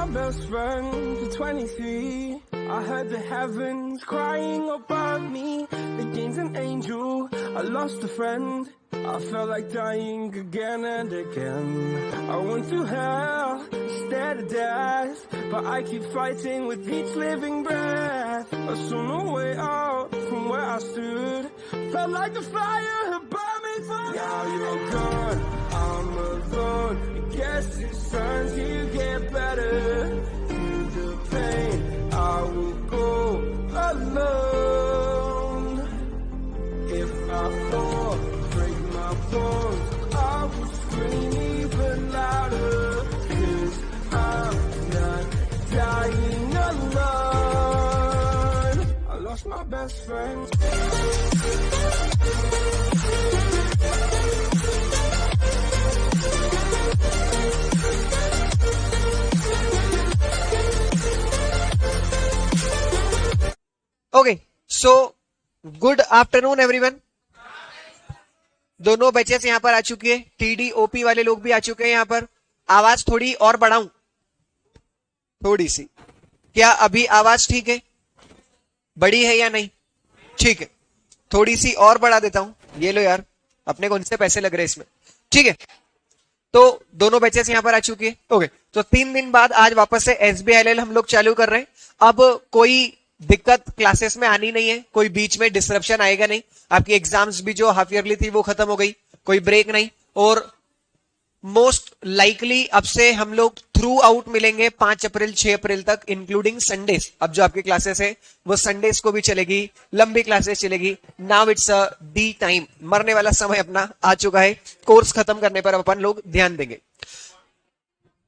best friend for 23. I heard the heavens crying above me. The game's an angel, I lost a friend. I felt like dying again and again. I went through hell instead of death, but I keep fighting with each living breath. I saw no way out from where I stood. Felt like the fire had burned me through. Now you're gone, I'm alone. I guess it's time to get better. Through the pain, I will go alone. If I fall, break my bones, I will scream even louder. 'Cause I'm not dying alone. I lost my best friend. Okay, so good afternoon everyone. दोनों batches यहां पर आ चुकी है, TD OP वाले लोग भी आ चुके हैं यहां पर। आवाज थोड़ी और बढ़ाऊं, थोड़ी सी, क्या अभी आवाज ठीक है? बड़ी है या नहीं? ठीक है, थोड़ी सी और बढ़ा देता हूं। ये लो यार, अपने को उनसे पैसे लग रहे हैं इसमें। ठीक है, तो दोनों बैचेस यहां पर आ चुकी है। ओके, तो 3 दिन बाद आज वापस से SBILL हम लोग चालू कर रहे हैं। अब कोई दिक्कत क्लासेस में आनी नहीं है, कोई बीच में डिसरप्शन आएगा नहीं। आपकी एग्जाम्स भी जो हाफ ईयरली थी वो खत्म हो गई, कोई ब्रेक नहीं। और मोस्ट लाइकली अब से हम लोग थ्रू आउट मिलेंगे 5 अप्रैल 6 अप्रैल तक, इंक्लूडिंग संडेज। अब जो आपकी क्लासेस है वो संडेज को भी चलेगी, लंबी क्लासेस चलेगी। Now it's a D time, मरने वाला समय अपना आ चुका है। कोर्स खत्म करने पर अपन लोग ध्यान देंगे।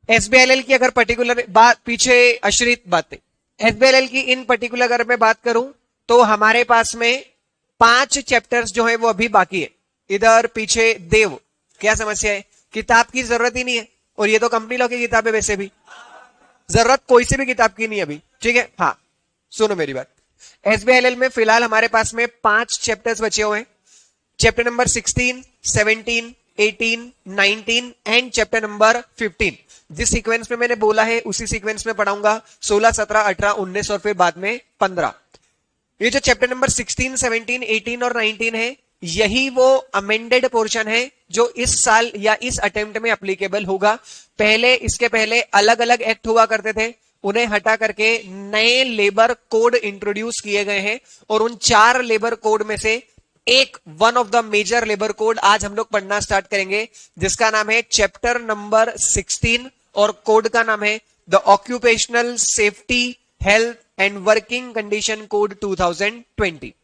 SBILL की अगर पर्टिकुलर बात, पीछे अश्रित बातें, SBILL की इन पर्टिकुलर अगर मैं बात करूं तो हमारे पास में 5 चैप्टर्स जो है वो अभी बाकी है। इधर पीछे देव, क्या समस्या है? किताब की जरूरत ही नहीं है, और ये तो कंपनी लॉ की किताब है, वैसे भी जरूरत कोई से भी किताब की नहीं अभी। ठीक है, हाँ सुनो मेरी बात। SBILL में फिलहाल हमारे पास में 5 चैप्टर्स बचे हुए हैं। Chapter number 16, 17, 18, 19 and chapter number 15। जिस सीक्वेंस में मैंने बोला है उसी सीक्वेंस में पढ़ाऊंगा। 16, 17, 18, 19 और फिर बाद में 15। ये जो चैप्टर नंबर 16, 17, 18 और 19 है, यही वो अमेंडेड पोर्शन है जो इस साल या इस अटेम्प्ट में एप्लीकेबल होगा। पहले, इसके पहले अलग अलग एक्ट हुआ करते थे, उन्हें हटा करके नए लेबर कोड इंट्रोड्यूस किए गए हैं। और उन 4 लेबर कोड में से एक, one of the major labour code आज हम लोग पढ़ना स्टार्ट करेंगे, जिसका नाम है चैप्टर नंबर 16 और कोड का नाम है the occupational safety health and working condition code 2020।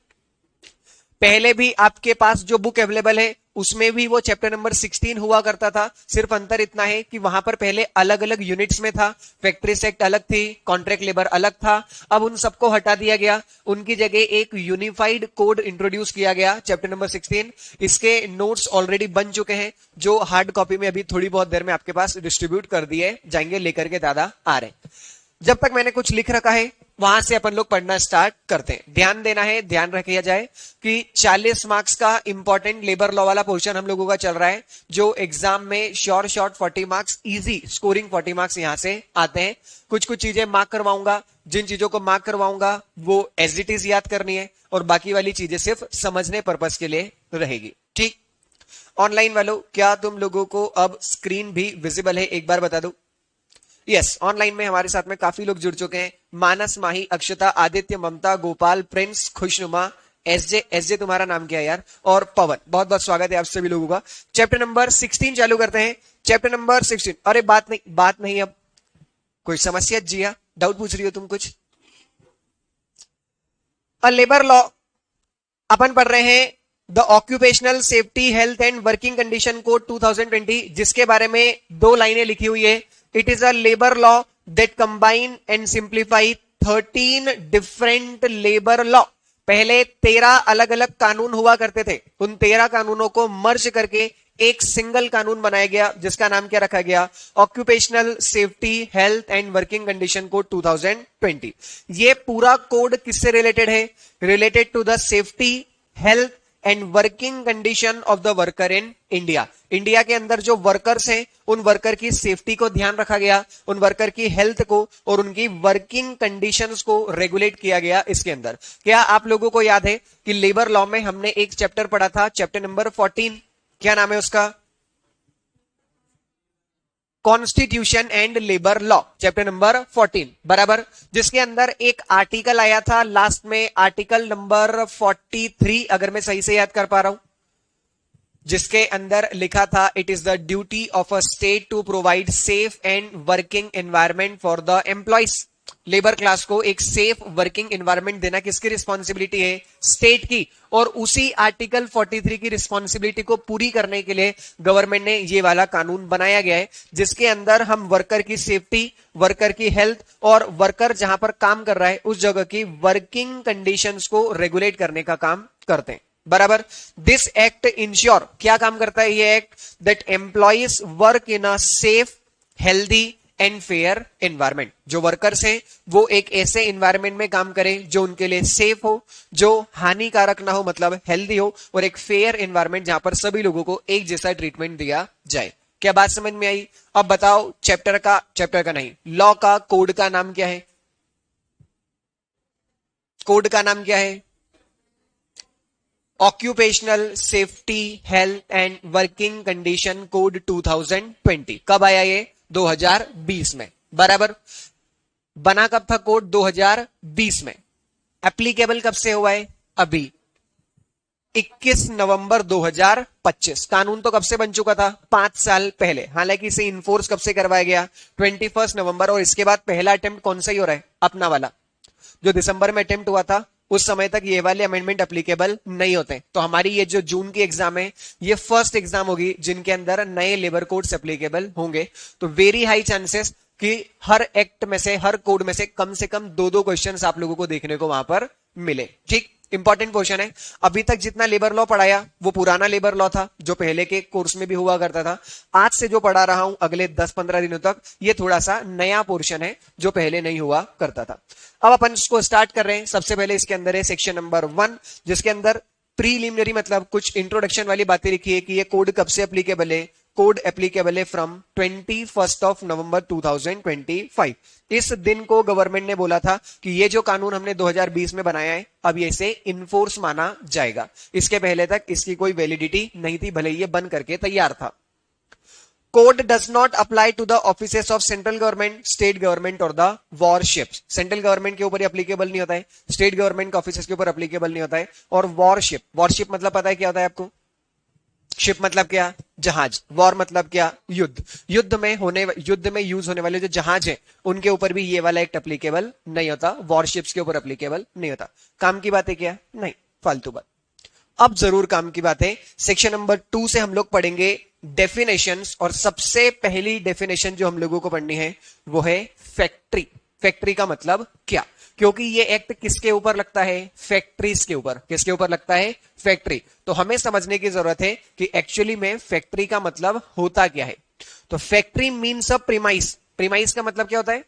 पहले भी आपके पास जो बुक अवेलेबल है उसमें भी वो चैप्टर नंबर 16 हुआ करता था। सिर्फ अंतर इतना है कि वहां पर पहले अलग अलग यूनिट्स में था, फैक्ट्री सेक्ट अलग थी, कॉन्ट्रैक्ट लेबर अलग था। अब उन सबको हटा दिया गया, उनकी जगह एक यूनिफाइड कोड इंट्रोड्यूस किया गया, चैप्टर नंबर 16। इसके नोट्स ऑलरेडी बन चुके हैं, जो हार्ड कॉपी में अभी थोड़ी बहुत देर में आपके पास डिस्ट्रीब्यूट कर दिए जाएंगे, लेकर के दादा आ रहे। जब तक मैंने कुछ लिख रखा है वहां से अपन लोग पढ़ना स्टार्ट करते हैं। ध्यान देना है, ध्यान रखा जाए कि 40 मार्क्स का इंपॉर्टेंट लेबर लॉ वाला पोर्शन हम लोगों का चल रहा है, जो एग्जाम में short 40 marks, easy scoring 40 marks यहां से आते हैं। कुछ कुछ चीजें मार्क करवाऊंगा, जिन चीजों को मार्क करवाऊंगा वो एज इट इज याद करनी है, और बाकी वाली चीजें सिर्फ समझने पर्पस के लिए रहेगी। ठीक, ऑनलाइन वालों, क्या तुम लोगों को अब स्क्रीन भी विजिबल है? एक बार बता दो। यस, ऑनलाइन में हमारे साथ में काफी लोग जुड़ चुके हैं। मानस, माही, अक्षता, आदित्य, ममता, गोपाल, प्रिंस, खुशनुमा, एसजे तुम्हारा नाम क्या है यार, और पवन। बहुत बहुत स्वागत है आप सभी लोगों का। चैप्टर नंबर 16 चालू करते हैं। Chapter number 16। अरे बात नहीं अब कोई समस्या? जिया, डाउट पूछ रही हो तुम कुछ? लेबर लॉ अपन पढ़ रहे हैं, the occupational safety health and working condition code 2020, जिसके बारे में 2 लाइनें लिखी हुई है। It is a labor law that combine and simplify 13 different labor law। पहले 13 अलग अलग कानून हुआ करते थे, उन 13 कानूनों को मर्ज करके एक सिंगल कानून बनाया गया, जिसका नाम क्या रखा गया? Occupational safety health and working condition code 2020। ये पूरा कोड किससे रिलेटेड है? Related to the safety, health and working condition of the worker in India. India के अंदर जो वर्कर्स हैं उन वर्कर की सेफ्टी को ध्यान रखा गया, उन वर्कर की हेल्थ को और उनकी वर्किंग कंडीशंस को रेगुलेट किया गया इसके अंदर। क्या आप लोगों को याद है कि लेबर लॉ में हमने एक चैप्टर पढ़ा था, चैप्टर नंबर 14, क्या नाम है उसका? Constitution and labour law, chapter number 14, बराबर, जिसके अंदर एक आर्टिकल आया था लास्ट में, आर्टिकल नंबर 43, अगर मैं सही से याद कर पा रहा हूं, जिसके अंदर लिखा था it is the duty of a state to provide safe and working environment for the employees. Labour class को एक सेफ वर्किंग एनवायरमेंट देना किसकी रिस्पॉन्सिबिलिटी है? स्टेट की। और उसी आर्टिकल 43 की रिस्पॉन्सिबिलिटी को पूरी करने के लिए गवर्नमेंट ने ये वाला कानून बनाया गया है, जिसके अंदर हम वर्कर की सेफ्टी, वर्कर की हेल्थ और वर्कर जहां पर काम कर रहा है उस जगह की वर्किंग कंडीशंस को रेगुलेट करने का काम करते हैं, बराबर। दिस एक्ट इंश्योर, क्या काम करता है ये act? That employees work in a safe, healthy and fair environment. जो वर्कर्स हैं वो एक ऐसे एनवायरमेंट में काम करें जो उनके लिए सेफ हो, जो हानिकारक ना हो, मतलब हेल्दी हो, और एक फेयर एनवायरमेंट जहां पर सभी लोगों को एक जैसा ट्रीटमेंट दिया जाए। क्या बात समझ में आई? अब बताओ चैप्टर का नहीं, लॉ का कोड का नाम क्या है? कोड का नाम क्या है? Occupational safety health and working condition code 2020। कब आया ये? 2020 में, बराबर। बना कब था कोड? 2020 में। एप्लीकेबल कब से हुआ है? अभी 21 नवंबर 2025। कानून तो कब से बन चुका था? 5 साल पहले। हालांकि इसे इन्फोर्स कब से करवाया गया? 21 नवंबर। और इसके बाद पहला अटेम्प्ट कौन सा ही हो रहा है? अपना वाला, जो दिसंबर में अटेम्प्ट हुआ था, उस समय तक ये वाले अमेंडमेंट एप्लीकेबल नहीं होते। तो हमारी ये जो जून की एग्जाम है, ये फर्स्ट एग्जाम होगी जिनके अंदर नए लेबर कोड्स एप्लीकेबल होंगे। तो वेरी हाई चांसेस कि हर एक्ट में से, हर कोड में से कम 2-2 क्वेश्चंस आप लोगों को देखने को वहां पर मिले। ठीक, इंपॉर्टेंट क्वेश्चन है। अभी तक जितना लेबर लॉ पढ़ाया वो पुराना लेबर लॉ था, जो पहले के कोर्स में भी हुआ करता था। आज से जो पढ़ा रहा हूं अगले 10-15 दिनों तक, ये थोड़ा सा नया पोर्शन है जो पहले नहीं हुआ करता था। अब अपन इसको स्टार्ट कर रहे हैं। सबसे पहले इसके अंदर है सेक्शन नंबर 1, जिसके अंदर प्रीलिमिनरी मतलब कुछ इंट्रोडक्शन वाली बातें लिखी है कि ये कोड कब से एप्लीकेबल है। कोड एप्लीकेबल है फ्रॉम 21 नवंबर 2025। इस दिन को गवर्नमेंट ने बोला था कि ये जो कानून हमने 2020 में बनाया है, अब ये इसे इन्फोर्स माना जाएगा। इसके पहले तक इसकी कोई वैलिडिटी नहीं थी, भले ये बन करके तैयार था। Code does not apply to the offices of central government, state government और द वॉरशिप्स। सेंट्रल गवर्नमेंट के ऊपर एप्लीकेबल नहीं होता है, स्टेट गवर्नमेंट के ऑफिसेस के ऊपर एप्लीकेबल नहीं होता है। और वॉरशिप, वॉरशिप मतलब पता है क्या होता है आपको? शिप मतलब क्या? जहाज। वॉर मतलब क्या? युद्ध। युद्ध में यूज होने वाले जो जहाज है उनके ऊपर भी ये वाला एक्ट एप्लीकेबल नहीं होता, वॉरशिप्स के ऊपर एप्लीकेबल नहीं होता। काम की बात है क्या? नहीं, फालतू बात। अब जरूर काम की बात है। सेक्शन नंबर 2 से हम लोग पढ़ेंगे डेफिनेशंस, और सबसे पहली डेफिनेशन जो हम लोगों को पढ़नी है वो है फैक्ट्री। फैक्ट्री का मतलब क्या? क्योंकि ये एक्ट किसके ऊपर लगता है? फैक्ट्रीज के ऊपर। किसके ऊपर लगता है? फैक्ट्री। तो हमें समझने की जरूरत है कि एक्चुअली में फैक्ट्री का मतलब होता क्या है। तो फैक्ट्री मीन्स अ प्रीमाइस। प्रीमाइस का मतलब क्या होता है?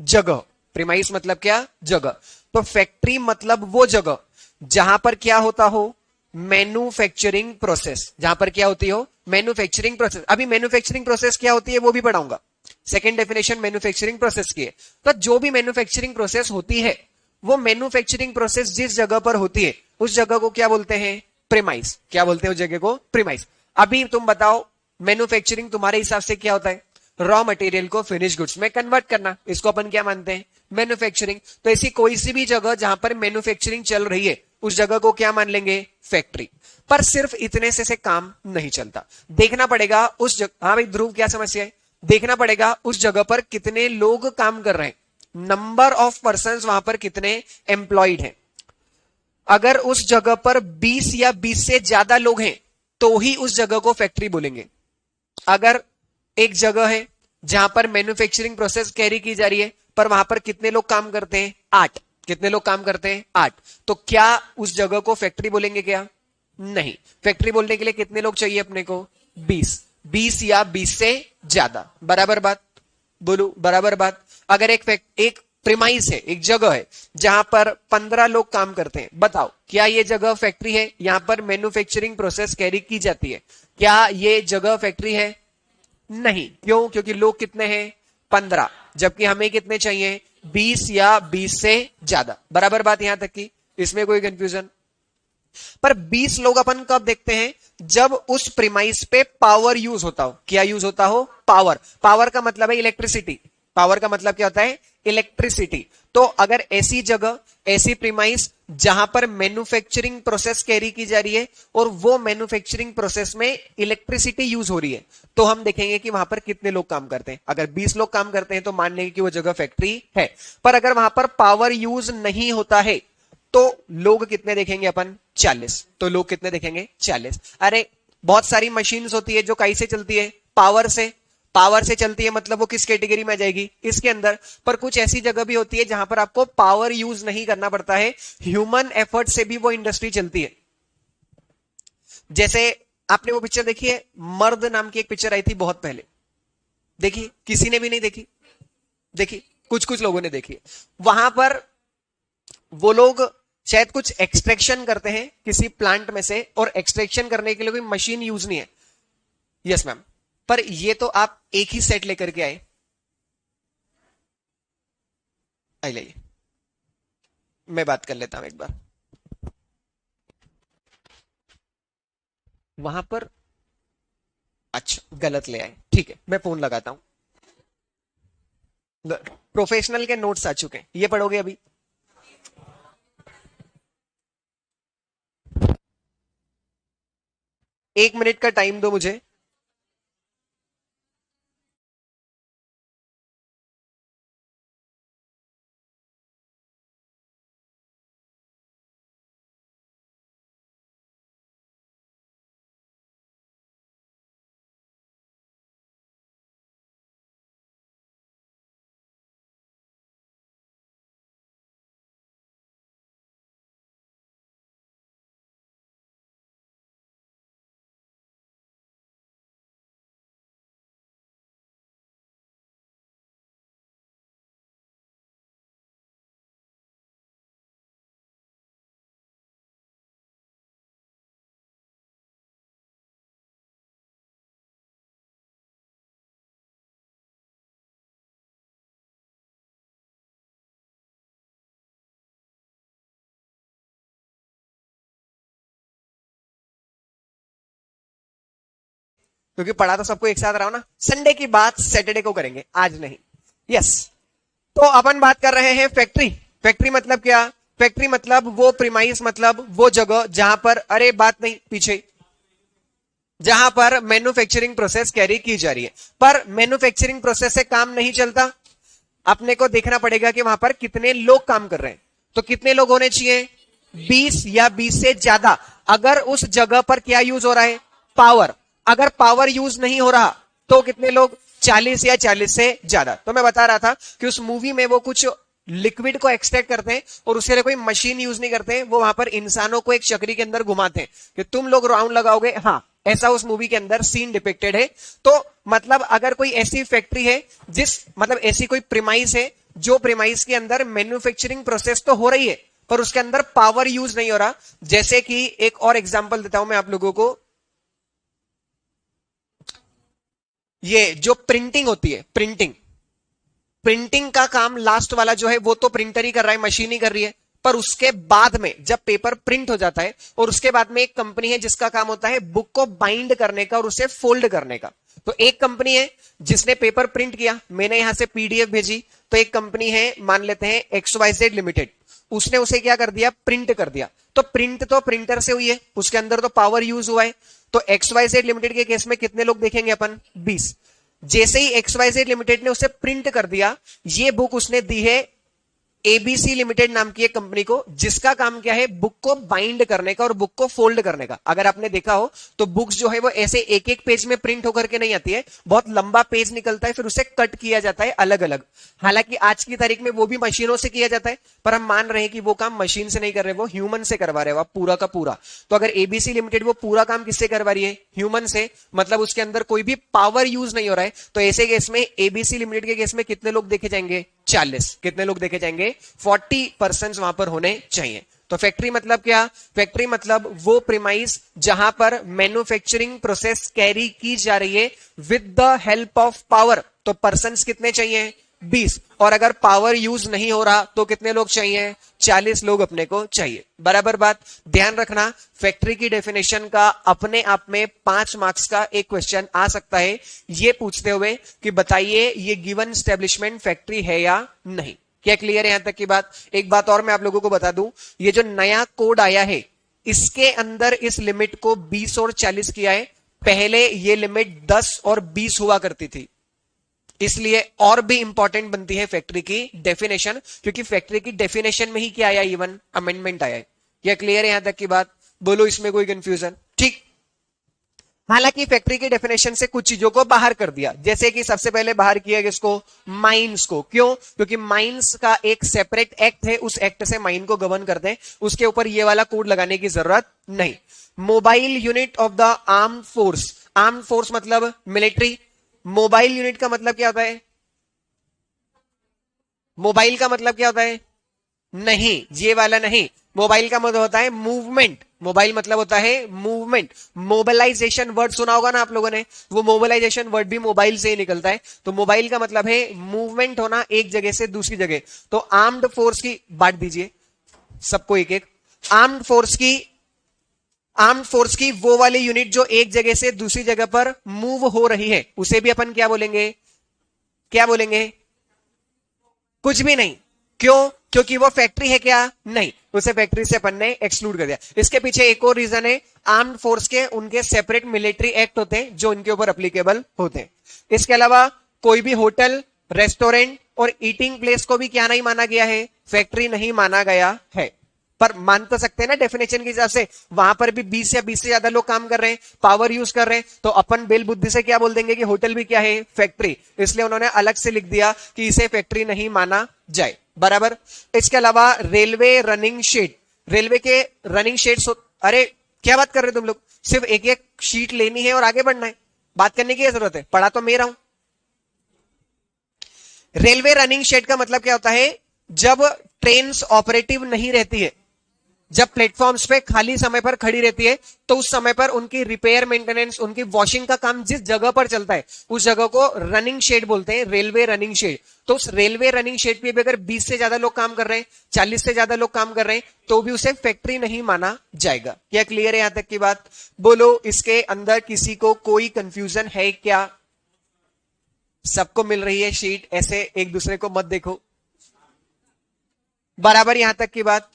जगह। प्रीमाइस मतलब क्या? जगह। तो फैक्ट्री मतलब वो जगह जहां पर क्या होता हो? Manufacturing process. जहां पर क्या होती हो? Manufacturing process. अभी मैन्युफैक्चरिंग प्रोसेस क्या होती है वो भी पढ़ाऊंगा। सेकेंड डेफिनेशन मैन्युफैक्चरिंग प्रोसेस की है। तो जो भी मैन्युफैक्चरिंग प्रोसेस होती है, वो मैन्युफैक्चरिंग प्रोसेस जिस जगह पर होती है उस जगह को क्या बोलते हैं? प्रीमाइस। क्या बोलते हैं उस जगह को? प्रीमाइस। अभी तुम बताओ, मैन्युफैक्चरिंग तुम्हारे हिसाब से क्या होता है? रॉ मटेरियल को फिनिश गुड्स में कन्वर्ट करना। इसको अपन क्या मानते हैं? मैन्युफैक्चरिंग। तो ऐसी कोई सी भी जगह जहां पर मैन्युफैक्चरिंग चल रही है उस जगह को क्या मान लेंगे? फैक्ट्री। पर सिर्फ इतने से काम नहीं चलता, देखना पड़ेगा उस जगह। हाँ भाई ध्रुव, क्या समस्या है? देखना पड़ेगा उस जगह पर कितने लोग काम कर रहे हैं, नंबर ऑफ पर्संस वहां पर कितने एम्प्लॉयड हैं। अगर उस जगह पर 20 या 20 से ज्यादा लोग हैं तो ही उस जगह को फैक्ट्री बोलेंगे। अगर एक जगह है जहां पर मैन्युफैक्चरिंग प्रोसेस कैरी की जा रही है पर वहां पर कितने लोग काम करते हैं? 8। कितने लोग काम करते हैं? 8। तो क्या उस जगह को फैक्ट्री बोलेंगे? क्या नहीं। फैक्ट्री बोलने के लिए कितने लोग चाहिए अपने को? 20 या 20 से ज्यादा। बराबर बात? बोलो बराबर बात। अगर एक प्रीमाइस है, एक जगह है जहां पर 15 लोग काम करते हैं, बताओ क्या ये जगह फैक्ट्री है? यहां पर मैन्युफैक्चरिंग प्रोसेस कैरी की जाती है, क्या ये जगह फैक्ट्री है? नहीं। क्यों? क्योंकि लोग कितने हैं? 15, जबकि हमें कितने चाहिए? 20 या 20 से ज्यादा। बराबर बात यहां तक की, इसमें कोई कंफ्यूजन? पर 20 लोग अपन कब देखते हैं? जब उस प्रीमाइस पे पावर यूज होता हो। क्या यूज होता हो? पावर। पावर का मतलब है इलेक्ट्रिसिटी। पावर का मतलब क्या होता है? इलेक्ट्रिसिटी। तो अगर ऐसी जगह, ऐसी प्रीमाइस जहां पर मैन्युफैक्चरिंग प्रोसेस कैरी की जा रही है और वो मैन्युफैक्चरिंग प्रोसेस में इलेक्ट्रिसिटी यूज हो रही है, तो हम देखेंगे कि वहां पर कितने लोग काम करते हैं। अगर 20 लोग काम करते हैं तो मान लेंगे कि वो जगह फैक्ट्री है। पर अगर वहां पर पावर यूज नहीं होता है तो लोग कितने देखेंगे अपन? 40। तो लोग कितने देखेंगे? 40। अरे बहुत सारी मशीन्स होती है जो कैसे चलती है? पावर से। पावर से चलती है मतलब वो किस कैटेगरी में आ जाएगी? इसके अंदर। पर कुछ ऐसी जगह भी होती है जहां पर आपको पावर यूज नहीं करना पड़ता है, ह्यूमन एफर्ट से भी वो इंडस्ट्री चलती है। जैसे आपने वो पिक्चर देखी है, मर्द नाम की एक पिक्चर आई थी बहुत पहले, देखी? किसी ने भी नहीं देखी? देखी? कुछ कुछ लोगों ने देखी है। वहां पर वो लोग शायद कुछ एक्सट्रैक्शन करते हैं किसी प्लांट में से, और एक्सट्रैक्शन करने के लिए कोई मशीन यूज नहीं है। Yes ma'am. पर ये तो आप एक ही सेट लेकर के आए। आइए मैं बात कर लेता हूं एक बार। वहां पर अच्छा गलत ले आए, ठीक है मैं फोन लगाता हूं। प्रोफेशनल के नोट्स आ चुके हैं, ये पढ़ोगे अभी? एक मिनट का टाइम दो मुझे। क्योंकि पढ़ा तो सबको एक साथ रहा हो ना। संडे की बात सैटरडे को करेंगे, आज नहीं। यस। तो अपन बात कर रहे हैं फैक्ट्री। फैक्ट्री मतलब क्या? फैक्ट्री मतलब वो प्रीमाइस, मतलब वो जगह जहां पर, अरे बात नहीं पीछे, जहां पर मैन्युफैक्चरिंग प्रोसेस कैरी की जा रही है। पर मैन्युफैक्चरिंग प्रोसेस से काम नहीं चलता, अपने को देखना पड़ेगा कि वहां पर कितने लोग काम कर रहे हैं। तो कितने लोग होने चाहिए? 20 या 20 से ज्यादा। अगर उस जगह पर क्या यूज हो रहा है? पावर। अगर पावर यूज नहीं हो रहा तो कितने लोग? 40 या 40 से ज्यादा। तो मैं बता रहा था कि उस मूवी में वो कुछ लिक्विड को एक्सट्रैक्ट करते हैं और उसके लिए कोई मशीन यूज नहीं करते हैं, वो वहां पर इंसानों को एक चक्री के अंदर घुमाते हैं कि तुम लोग राउंड लगाओगे। हाँ, ऐसा उस मूवी के अंदर सीन डिपिक्टेड है। तो मतलब अगर कोई ऐसी फैक्ट्री है, जिस मतलब ऐसी कोई प्रीमाइस है जो प्रीमाइस के अंदर मैन्युफैक्चरिंग प्रोसेस तो हो रही है पर उसके अंदर पावर यूज नहीं हो रहा। जैसे कि एक और एग्जांपल देता हूं मैं आप लोगों को, ये जो प्रिंटिंग होती है, प्रिंटिंग, प्रिंटिंग का काम लास्ट वाला जो है वो तो प्रिंटर ही कर रहा है, मशीन ही कर रही है। पर उसके बाद में जब पेपर प्रिंट हो जाता है और उसके बाद में एक कंपनी है जिसका काम होता है बुक को बाइंड करने का और उसे फोल्ड करने का। तो एक कंपनी है जिसने पेपर प्रिंट किया, मैंने यहां से पीडीएफ भेजी, तो एक कंपनी है मान लेते हैं XYZ लिमिटेड, उसने उसे क्या कर दिया? प्रिंट कर दिया। तो प्रिंट तो प्रिंटर से हुई है, उसके अंदर तो पावर यूज हुआ है। तो XYZ लिमिटेड के केस में कितने लोग देखेंगे अपन? 20। जैसे ही XYZ लिमिटेड ने उसे प्रिंट कर दिया, ये बुक उसने दी है ABC लिमिटेड नाम की एक कंपनी को, जिसका काम क्या है? बुक को बाइंड करने का और बुक को फोल्ड करने का। अगर आपने देखा हो तो बुक्स जो है वो ऐसे एक एक पेज में प्रिंट होकर के नहीं आती है, बहुत लंबा पेज निकलता है, फिर उसे कट किया जाता है अलग अलग। हालांकि आज की तारीख में वो भी मशीनों से किया जाता है, पर हम मान रहे हैं कि वो काम मशीन से नहीं कर रहे, वो ह्यूमन से करवा रहे हो आप पूरा का पूरा। तो अगर ABC लिमिटेड वो पूरा काम किससे करवा रही है? ह्यूमन से, मतलब उसके अंदर कोई भी पावर यूज नहीं हो रहा है। तो ऐसे केस में ABC लिमिटेड के केस में कितने लोग देखे जाएंगे? 40। कितने लोग देखे जाएंगे? 40% वहां पर होने चाहिए। तो फैक्ट्री मतलब क्या? फैक्ट्री मतलब वो प्रीमाइस जहां पर मैन्युफैक्चरिंग प्रोसेस कैरी की जा रही है with the help of power. तो पर्सन्स कितने चाहिए? 20। और अगर पावर यूज नहीं हो रहा तो कितने लोग चाहिए? 40 लोग अपने को चाहिए। बराबर बात। ध्यान रखना, फैक्ट्री की डेफिनेशन का अपने आप में 5 मार्क्स का एक क्वेश्चन आ सकता है, ये पूछते हुए कि बताइए ये गिवन एस्टेब्लिशमेंट फैक्ट्री है या नहीं। क्या क्लियर है यहां तक की बात? एक बात और मैं आप लोगों को बता दूं, ये जो नया कोड आया है इसके अंदर इस लिमिट को 20 और 40 किया है। पहले ये लिमिट 10 और 20 हुआ करती थी, इसलिए और भी इंपॉर्टेंट बनती है फैक्ट्री की डेफिनेशन, क्योंकि फैक्ट्री की डेफिनेशन में ही क्या आया? इवन अमेंडमेंट आया है। क्या क्लियर है यहां तक की बात? बोलो इसमें कोई कंफ्यूजन? ठीक। हालांकि फैक्ट्री की डेफिनेशन से कुछ चीजों को बाहर कर दिया, जैसे कि सबसे पहले बाहर किया किसको? माइंस को। क्यों? क्योंकि माइंस का एक सेपरेट एक्ट है, उस एक्ट से माइन को गवर्न करते हैं, उसके ऊपर ये वाला कोड लगाने की जरूरत नहीं। Mobile unit of the armed force. Armed force मतलब मिलिट्री। मोबाइल यूनिट का मतलब क्या होता है? मोबाइल का मतलब क्या होता है? नहीं, ये वाला नहीं। मोबाइल का मतलब होता है मूवमेंट। मोबाइल मतलब होता है मूवमेंट। मोबिलाइजेशन वर्ड सुना होगा ना आप लोगों ने, वो मोबिलाइजेशन वर्ड भी मोबाइल से ही निकलता है। तो मोबाइल का मतलब है मूवमेंट होना एक जगह से दूसरी जगह। तो आर्म्ड फोर्स की बांट दीजिए सबको एक एक। आर्म्ड फोर्स की वो वाली यूनिट जो एक जगह से दूसरी जगह पर मूव हो रही है, उसे भी अपन क्या बोलेंगे? क्या बोलेंगे? कुछ भी नहीं। क्यों? क्योंकि वो फैक्ट्री है क्या? नहीं, उसे फैक्ट्री से अपन ने एक्सक्लूड कर दिया। इसके पीछे एक और रीजन है, आर्म्ड फोर्स के उनके सेपरेट मिलिट्री एक्ट होते हैं जो इनके ऊपर एप्लीकेबल होते हैं। इसके अलावा कोई भी होटल, रेस्टोरेंट और ईटिंग प्लेस को भी क्या नहीं माना गया है? फैक्ट्री नहीं माना गया है। पर मान तो सकते हैं ना डेफिनेशन के हिसाब से, वहां पर भी 20 या 20 से ज्यादा लोग काम कर रहे हैं, पावर यूज कर रहे हैं, तो अपन बेल बुद्धि से क्या बोल देंगे कि होटल भी क्या है? फैक्ट्री। इसलिए उन्होंने अलग से लिख दिया कि इसे फैक्ट्री नहीं माना जाए। बराबर। इसके अलावा रेलवे रनिंग शेड। रेलवे के रनिंग शेड्स। अरे क्या बात कर रहे तुम लोग? सिर्फ एक एक शीट लेनी है और आगे बढ़ना है, बात करने की जरूरत है? पढ़ा तो मैं रहा हूं। रेलवे रनिंग शेड का मतलब क्या होता है? जब ट्रेन ऑपरेटिव नहीं रहती है, जब प्लेटफॉर्म्स पे खाली समय पर खड़ी रहती है, तो उस समय पर उनकी रिपेयर मेंटेनेंस, उनकी वॉशिंग का काम जिस जगह पर चलता है उस जगह को रनिंग शेड बोलते हैं, रेलवे रनिंग शेड। तो उस रेलवे रनिंग शेड पे भी अगर 20 से ज्यादा लोग काम कर रहे हैं, 40 से ज्यादा लोग काम कर रहे हैं, तो भी उसे फैक्ट्री नहीं माना जाएगा। क्या क्लियर है यहां तक की बात? बोलो इसके अंदर किसी को कोई कंफ्यूजन है क्या? सबको मिल रही है शीट, ऐसे एक दूसरे को मत देखो। बराबर यहां तक की बात?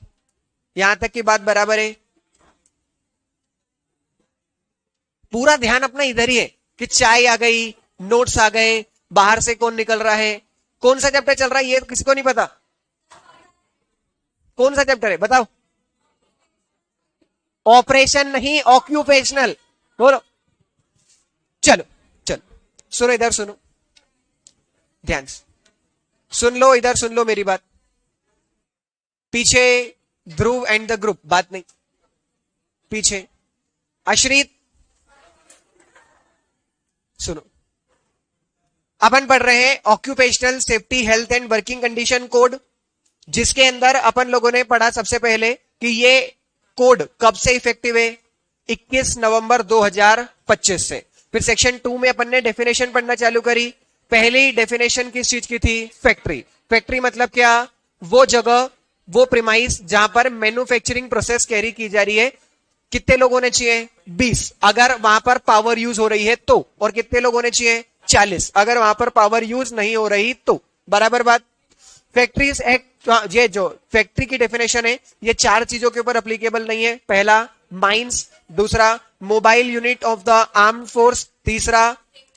यहां तक की बात बराबर है? पूरा ध्यान अपना इधर ही है कि चाय आ गई, नोट्स आ गए, बाहर से कौन निकल रहा है, कौन सा चैप्टर चल रहा है ये तो किसी को नहीं पता। कौन सा चैप्टर है बताओ? ऑपरेशन नहीं, ऑक्यूपेशनल। बोलो। चलो चलो सुनो, इधर सुनो, ध्यान से सुन लो, इधर सुन लो मेरी बात। पीछे ध्रुव एंड द ग्रुप, बात नहीं। पीछे अश्रित सुनो, अपन पढ़ रहे हैं occupational safety health and working condition code, जिसके अंदर अपन लोगों ने पढ़ा सबसे पहले कि ये कोड कब से इफेक्टिव है? 21 नवंबर 2025 से। फिर सेक्शन 2 में अपन ने डेफिनेशन पढ़ना चालू करी। पहली डेफिनेशन किस चीज की थी? फैक्ट्री। फैक्ट्री मतलब क्या? वो जगह, वो प्रीमाइस जहां पर मैन्युफैक्चरिंग प्रोसेस कैरी की जा रही है। कितने लोग होने चाहिए? 20 अगर वहां पर पावर यूज हो रही है तो। और कितने लोग होने चाहिए? 40 अगर वहां पर पावर यूज नहीं हो रही तो। बराबर बात। फैक्ट्रीज एक्ट, ये जो फैक्ट्री की डेफिनेशन है ये 4 चीजों के ऊपर एप्लीकेबल नहीं है। पहला माइंस, दूसरा mobile unit of the armed force, तीसरा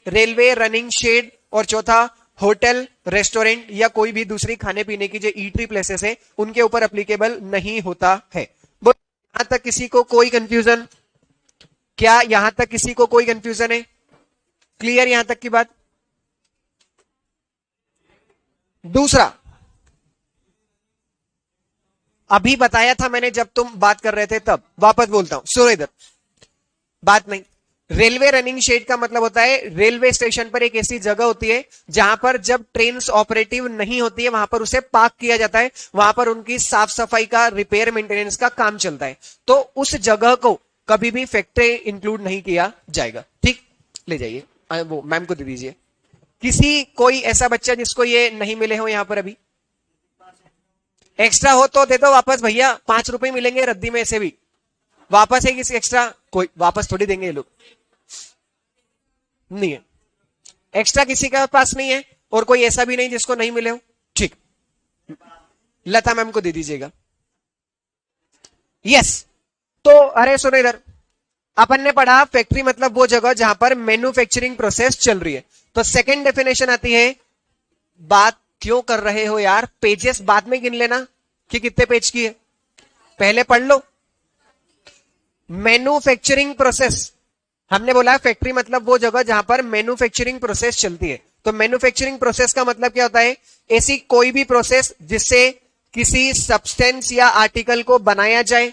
रेलवे रनिंग शेड, और चौथा होटल, रेस्टोरेंट या कोई भी दूसरी खाने पीने की जो ईटरी प्लेसेस है उनके ऊपर एप्लीकेबल नहीं होता है। यहां तक किसी को कोई कंफ्यूजन? क्या यहां तक किसी को कोई कंफ्यूजन है? क्लियर यहां तक की बात? दूसरा, अभी बताया था मैंने जब तुम बात कर रहे थे तब, वापस बोलता हूं, सुनो इधर, बात नहीं। रेलवे रनिंग शेड का मतलब होता है रेलवे स्टेशन पर एक ऐसी जगह होती है जहां पर जब ट्रेन ऑपरेटिव नहीं होती है वहां पर उसे पार्क किया जाता है, वहां पर उनकी साफ सफाई का, रिपेयर मेंटेनेंस का काम चलता है। तो उस जगह को कभी भी फैक्ट्री इंक्लूड नहीं किया जाएगा। ठीक, ले जाइए, वो मैम को दे दीजिए। किसी कोई ऐसा बच्चा जिसको ये नहीं मिले हो यहां पर अभी, एक्स्ट्रा हो तो दे दो वापस भैया, 5 रुपए मिलेंगे रद्दी में, ऐसे भी वापस है किसी एक्स्ट्रा, कोई वापस थोड़ी देंगे ये लोग, नहीं है एक्स्ट्रा, किसी के पास नहीं है, और कोई ऐसा भी नहीं जिसको नहीं मिले हो। ठीक, लता मैम को दे दीजिएगा। यस, तो अरे सुनो इधर, अपन ने पढ़ा फैक्ट्री मतलब वो जगह जहां पर मैन्युफैक्चरिंग प्रोसेस चल रही है। तो सेकंड डेफिनेशन आती है, बात क्यों कर रहे हो यार, पेजेस बाद में गिन लेना कि कितने पेज की है, पहले पढ़ लो। मैन्युफैक्चरिंग प्रोसेस, हमने बोला फैक्ट्री मतलब वो जगह जहां पर मैन्युफैक्चरिंग प्रोसेस चलती है। तो मैन्युफैक्चरिंग प्रोसेस का मतलब क्या होता है, ऐसी कोई भी प्रोसेस जिससे किसी सब्सटेंस या आर्टिकल को बनाया जाए,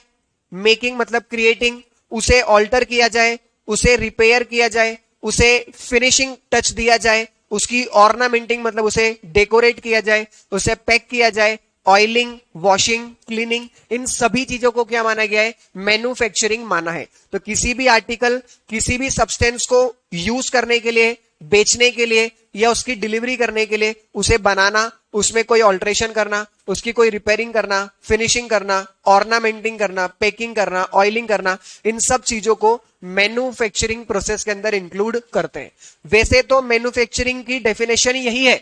मेकिंग मतलब क्रिएटिंग, उसे ऑल्टर किया जाए, उसे रिपेयर किया जाए, उसे फिनिशिंग टच दिया जाए, उसकी ऑर्नामेंटिंग मतलब उसे डेकोरेट किया जाए, उसे पैक किया जाए, ऑयलिंग, वॉशिंग, क्लीनिंग, इन सभी चीजों को क्या माना गया है, मैन्युफैक्चरिंग माना है। तो किसी भी आर्टिकल, किसी भी सब्सटेंस को यूज करने के लिए, बेचने के लिए या उसकी डिलीवरी करने के लिए, उसे बनाना, उसमें कोई ऑल्ट्रेशन करना, उसकी कोई रिपेयरिंग करना, फिनिशिंग करना, ऑर्नामेंटिंग करना, पैकिंग करना, ऑयलिंग करना, इन सब चीजों को मैन्युफैक्चरिंग प्रोसेस के अंदर इंक्लूड करते हैं। वैसे तो मैन्युफैक्चरिंग की डेफिनेशन यही है,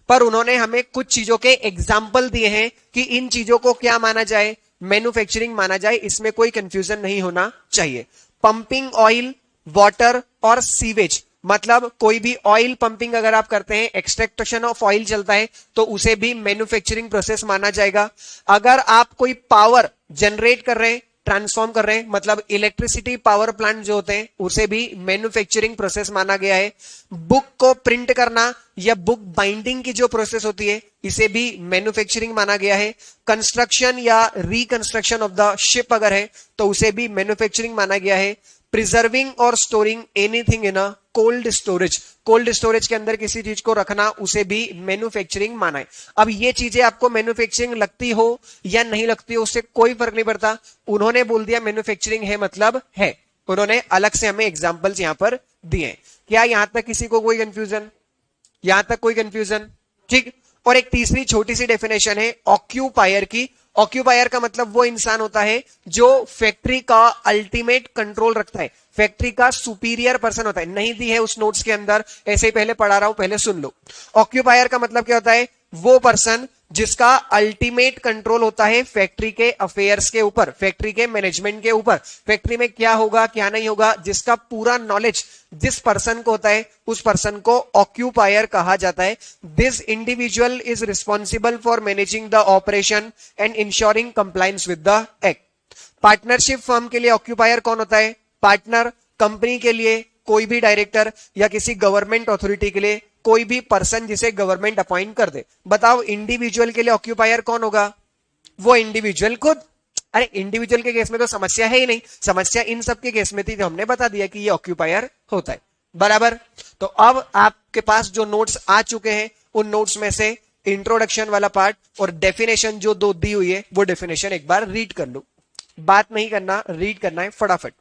पर उन्होंने हमें कुछ चीजों के एग्जाम्पल दिए हैं कि इन चीजों को क्या माना जाए, मैन्युफैक्चरिंग माना जाए, इसमें कोई कंफ्यूजन नहीं होना चाहिए। पंपिंग ऑयल, वाटर और सीवेज, मतलब कोई भी ऑयल पंपिंग अगर आप करते हैं, एक्सट्रैक्शन ऑफ ऑयल चलता है, तो उसे भी मैन्युफैक्चरिंग प्रोसेस माना जाएगा। अगर आप कोई पावर जनरेट कर रहे हैं, ट्रांसफॉर्म कर रहे हैं, मतलब इलेक्ट्रिसिटी पावर प्लांट जो होते हैं, उसे भी मैन्युफैक्चरिंग प्रोसेस माना गया है। बुक को प्रिंट करना या बुक बाइंडिंग की जो प्रोसेस होती है, इसे भी मैन्युफैक्चरिंग माना गया है। कंस्ट्रक्शन या रिकंस्ट्रक्शन ऑफ द शिप अगर है तो उसे भी मैन्युफैक्चरिंग माना गया है। प्रिजर्विंग और storing anything in a cold storage, cold storage के अंदर किसी चीज को रखना, उसे भी मैन्युफैक्चरिंग माना है। अब ये चीजें आपको मैन्युफैक्चरिंग लगती हो या नहीं लगती हो, उससे कोई फर्क नहीं पड़ता, उन्होंने बोल दिया मैन्युफैक्चरिंग है मतलब है, उन्होंने अलग से हमें एग्जांपल्स यहां पर दिए। क्या यहां तक किसी को कोई कंफ्यूजन, यहां तक कोई कंफ्यूजन? ठीक। और एक तीसरी छोटी सी डेफिनेशन है ऑक्यूपायर की। ऑक्यूपायर का मतलब वो इंसान होता है जो फैक्ट्री का अल्टीमेट कंट्रोल रखता है, फैक्ट्री का सुपीरियर पर्सन होता है। नहीं दी है उस नोट्स के अंदर, ऐसे ही पहले पढ़ा रहा हूं, पहले सुन लो। ऑक्यूपायर का मतलब क्या होता है, वो पर्सन जिसका अल्टीमेट कंट्रोल होता है फैक्ट्री के अफेयर्स के ऊपर, फैक्ट्री के मैनेजमेंट के ऊपर, फैक्ट्री में क्या होगा क्या नहीं होगा, जिसका पूरा नॉलेज जिस पर्सन को होता है, उस पर्सन को ऑक्यूपायर कहा जाता है। This individual is responsible for managing the operation and ensuring compliance with the act. Partnership firm के लिए ऑक्यूपायर कौन होता है, पार्टनर। कंपनी के लिए कोई भी डायरेक्टर या किसी गवर्नमेंट अथॉरिटी के लिए कोई भी पर्सन जिसे गवर्नमेंट अपॉइंट कर दे। बताओ इंडिविजुअल के लिए ऑक्यूपायर कौन होगा, वो इंडिविजुअल खुद। अरे इंडिविजुअल के केस में तो समस्या है ही नहीं, समस्या इन सब के केस में थी, तो हमने बता दिया कि ये ऑक्यूपायर होता है, बराबर। तो अब आपके पास जो नोट्स आ चुके हैं, उन नोट्स में से इंट्रोडक्शन वाला पार्ट और डेफिनेशन जो दो दी हुई है, वो डेफिनेशन एक बार रीड कर लो। बात नहीं करना, रीड करना है फटाफट।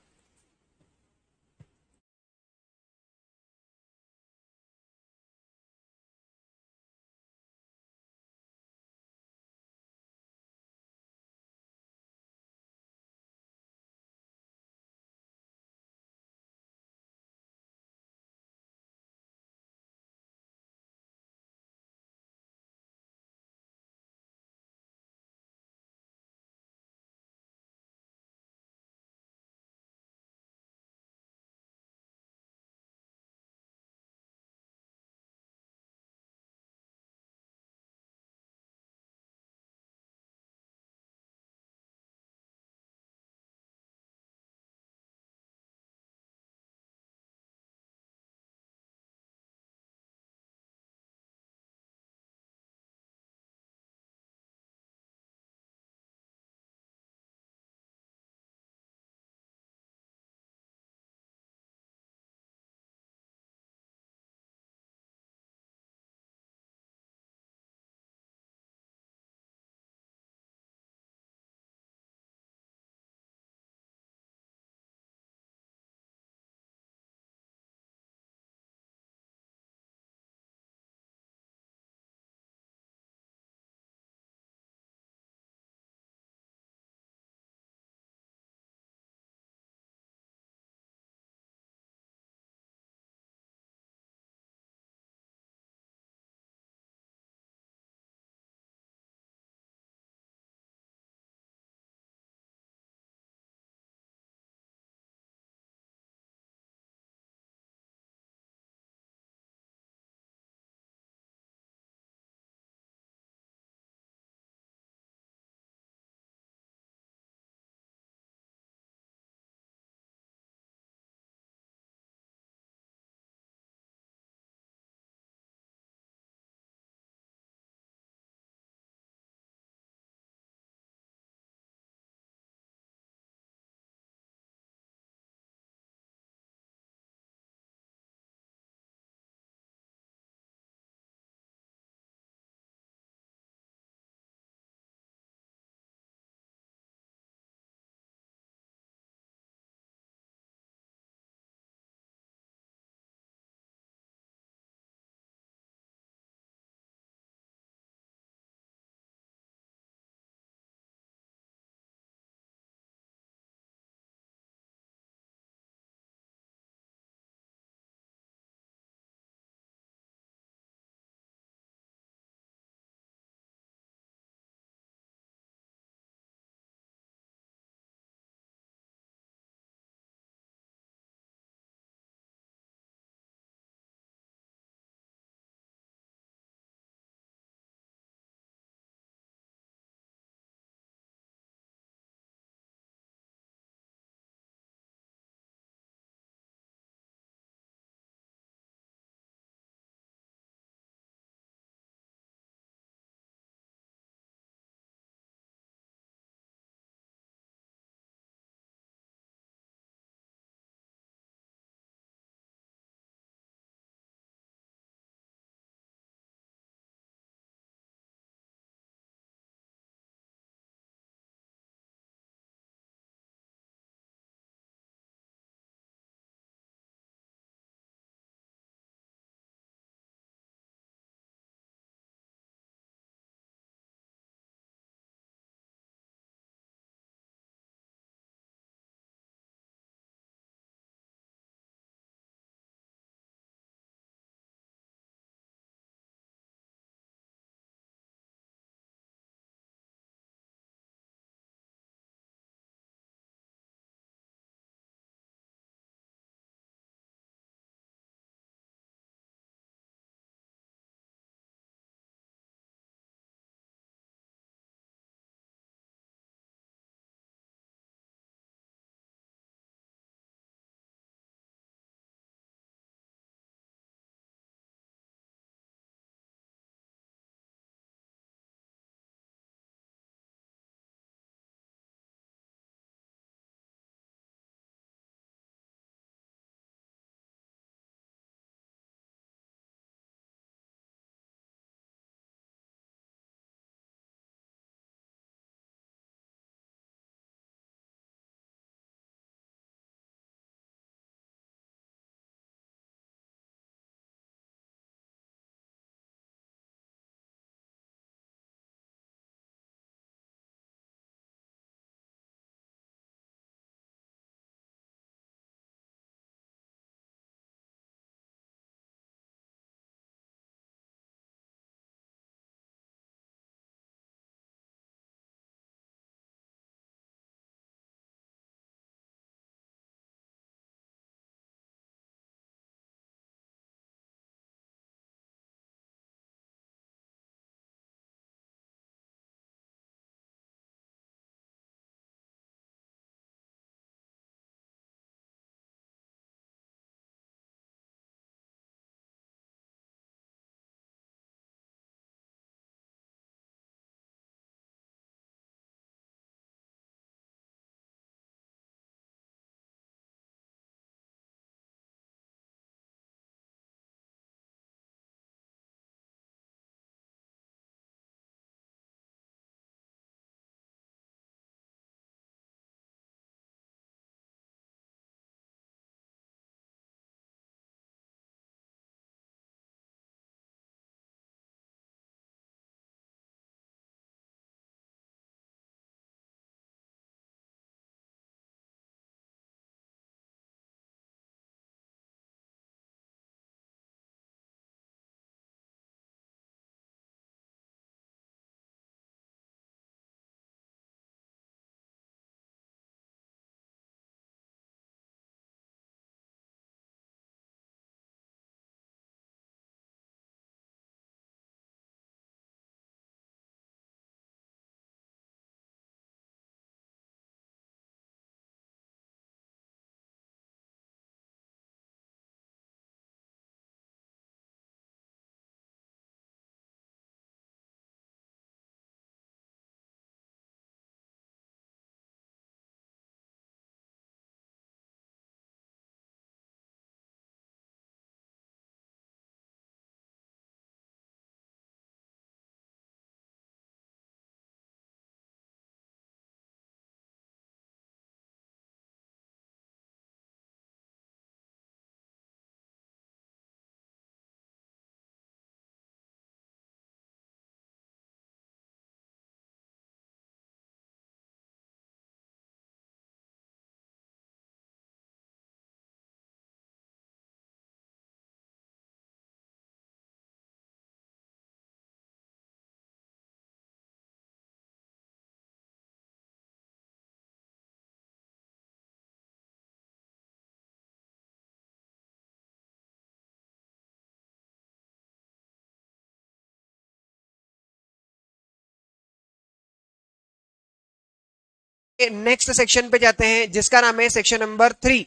नेक्स्ट सेक्शन पे जाते हैं जिसका नाम है सेक्शन नंबर 3।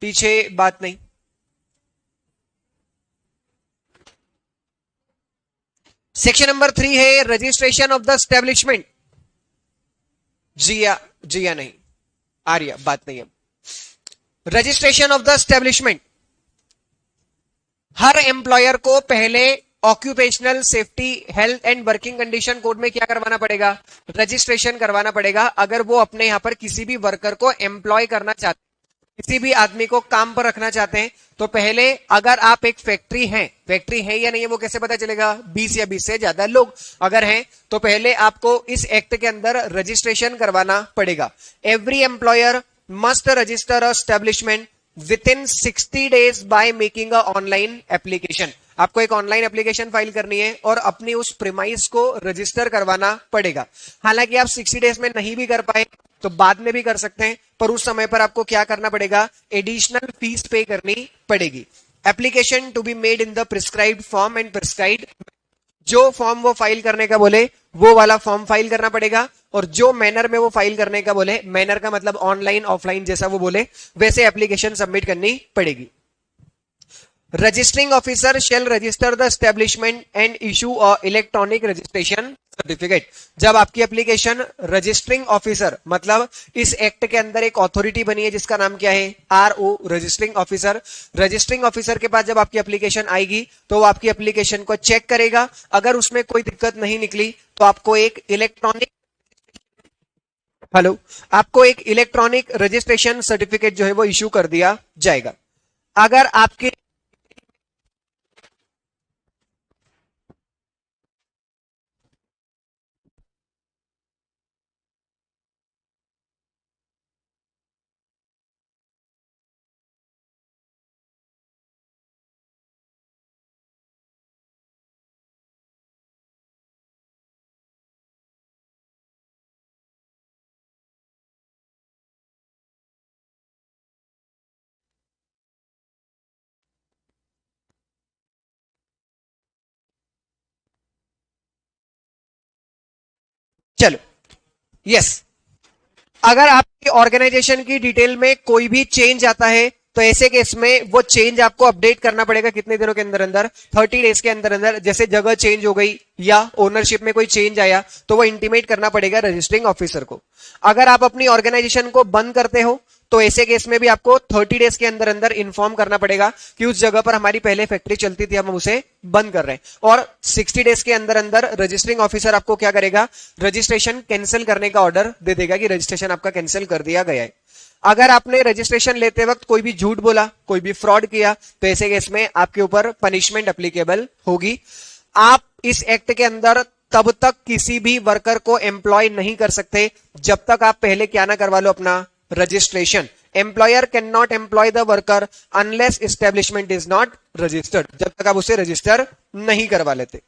पीछे बात नहीं। सेक्शन नंबर 3 है रजिस्ट्रेशन ऑफ द स्टैब्लिशमेंट। जिया नहीं, आर्या बात नहीं है। Registration of the establishment, her employer को पहले occupational safety health and working condition code में क्या करवाना पड़ेगा? रजिस्ट्रेशन करवाना पड़ेगा। अगर वो अपने यहां पर किसी भी वर्कर को एम्प्लॉय करना चाहते हैं, किसी भी आदमी को काम पर रखना चाहते हैं, तो पहले अगर आप एक फैक्ट्री है या नहीं है वो कैसे पता चलेगा? 20 या 20 से ज्यादा लोग अगर हैं तो पहले आपको इस एक्ट के अंदर रजिस्ट्रेशन करवाना पड़ेगा। Every employer must register a establishment within 60 days by making a online application. आपको एक ऑनलाइन एप्लीकेशन फाइल करनी है और अपनी उस प्रीमाइस को रजिस्टर करवाना पड़ेगा। हालांकि आप 60 डेज में नहीं भी कर पाए तो बाद में भी कर सकते हैं, पर उस समय पर आपको क्या करना पड़ेगा? एडिशनल फीस पे करनी पड़ेगी। Application to be made in the prescribed form and prescribed, जो फॉर्म वो फाइल करने का बोले वो वाला फॉर्म फाइल करना पड़ेगा, और जो मैनर में वो फाइल करने का बोले, मैनर का मतलब ऑनलाइन ऑफलाइन जैसा वो बोले वैसे एप्लीकेशन सबमिट करनी पड़ेगी। Registering officer shall register the establishment and issue a electronic registration certificate. जब आपकी एप्लीकेशन रजिस्टरिंग ऑफिसर मतलब इस एक्ट के अंदर एक अथॉरिटी बनी है जिसका नाम क्या है? RO, registering officer. Registering officer के पास जब आपकी एप्लीकेशन आएगी तो वो आपकी एप्लीकेशन को चेक करेगा। अगर उसमें कोई दिक्कत नहीं निकली तो आपको एक इलेक्ट्रॉनिक रजिस्ट्रेशन सर्टिफिकेट जो है वो इशू कर दिया जाएगा। अगर आपके चलो, यस, अगर आपकी ऑर्गेनाइजेशन की डिटेल में कोई भी चेंज आता है तो ऐसे केस में वो चेंज आपको अपडेट करना पड़ेगा कितने दिनों के अंदर अंदर? 30 डेज के अंदर अंदर। जैसे जगह चेंज हो गई या ओनरशिप में कोई चेंज आया तो वो इंटीमेट करना पड़ेगा रजिस्टरिंग ऑफिसर को। अगर आप अपनी ऑर्गेनाइजेशन को बंद करते हो तो ऐसे केस में भी आपको 30 डेज के अंदर अंदर इन्फॉर्म करना पड़ेगा कि उस जगह पर हमारी पहले फैक्ट्री चलती थी, हम उसे बंद कर रहे हैं। और 60 डेज के अंदर अंदर रजिस्टरिंग ऑफिसर आपको क्या करेगा? रजिस्ट्रेशन कैंसिल करने का ऑर्डर दे देगा कि रजिस्ट्रेशन आपका कैंसिल कर दिया गया है। अगर आपने रजिस्ट्रेशन लेते वक्त कोई भी झूठ बोला, कोई भी फ्रॉड किया, तो ऐसे केस में आपके ऊपर पनिशमेंट एप्लीकेबल होगी। आप इस एक्ट के अंदर तब तक किसी भी वर्कर को एम्प्लॉय नहीं कर सकते जब तक आप पहले क्या ना करवा लो? अपना registration. Employer can not employ the worker unless establishment is not registered, जब तक आप उसे रजिस्टर नहीं करवा लेते।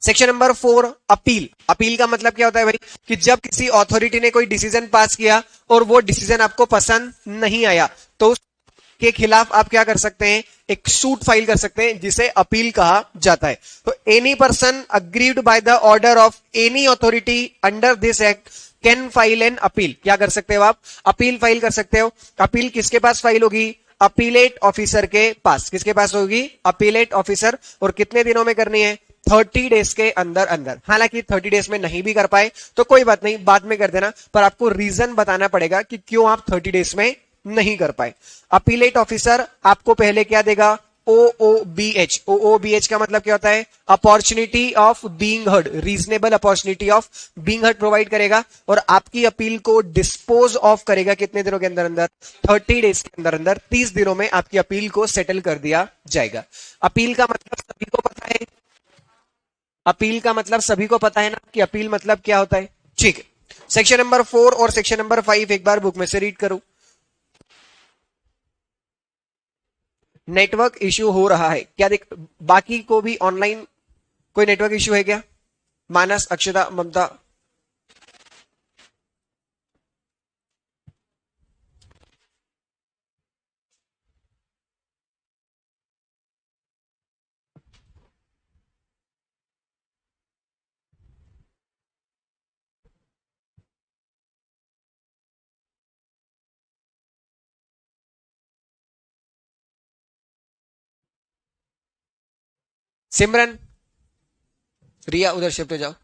Section number 4, appeal. अपील का मतलब क्या होता है भाई? कि जब किसी अथॉरिटी ने कोई डिसीजन पास किया और वो डिसीजन आपको पसंद नहीं आया तो उसके खिलाफ आप क्या कर सकते हैं? एक सूट फाइल कर सकते हैं जिसे अपील कहा जाता है। तो any person agreed by the order of any authority under this act can file an appeal. क्या कर सकते हो आप? अपील फाइल कर सकते हो। अपील किसके पास फाइल होगी? अपीलेट ऑफिसर के पास। किसके पास होगी? Appellate officer. और कितने दिनों में करनी है? 30 डेज के अंदर अंदर। हालांकि 30 डेज में नहीं भी कर पाए तो कोई बात नहीं, बाद में कर देना, पर आपको रीजन बताना पड़ेगा कि क्यों आप 30 डेज में नहीं कर पाए। अपीलेट ऑफिसर आपको पहले क्या देगा? OOBH। OOBH का मतलब क्या होता है? Opportunity of being heard, reasonable opportunity of being heard provide करेगा और आपकी अपील को डिस्पोज ऑफ करेगा कितने दिनों के अंदर अंदर? 30 डेज के अंदर अंदर। 30 दिनों में आपकी अपील को सेटल कर दिया जाएगा। अपील का मतलब सभी को पता है? अपील का मतलब सभी को पता है ना कि अपील मतलब क्या होता है? ठीक है। सेक्शन नंबर 4 और सेक्शन नंबर 5 एक बार बुक में से रीड करो। नेटवर्क इश्यू हो रहा है क्या? देख, बाकी को भी ऑनलाइन कोई नेटवर्क इश्यू है क्या? मानस, अक्षता, ममता? सिमरन, रिया उधर शिफ्ट हो जाओ।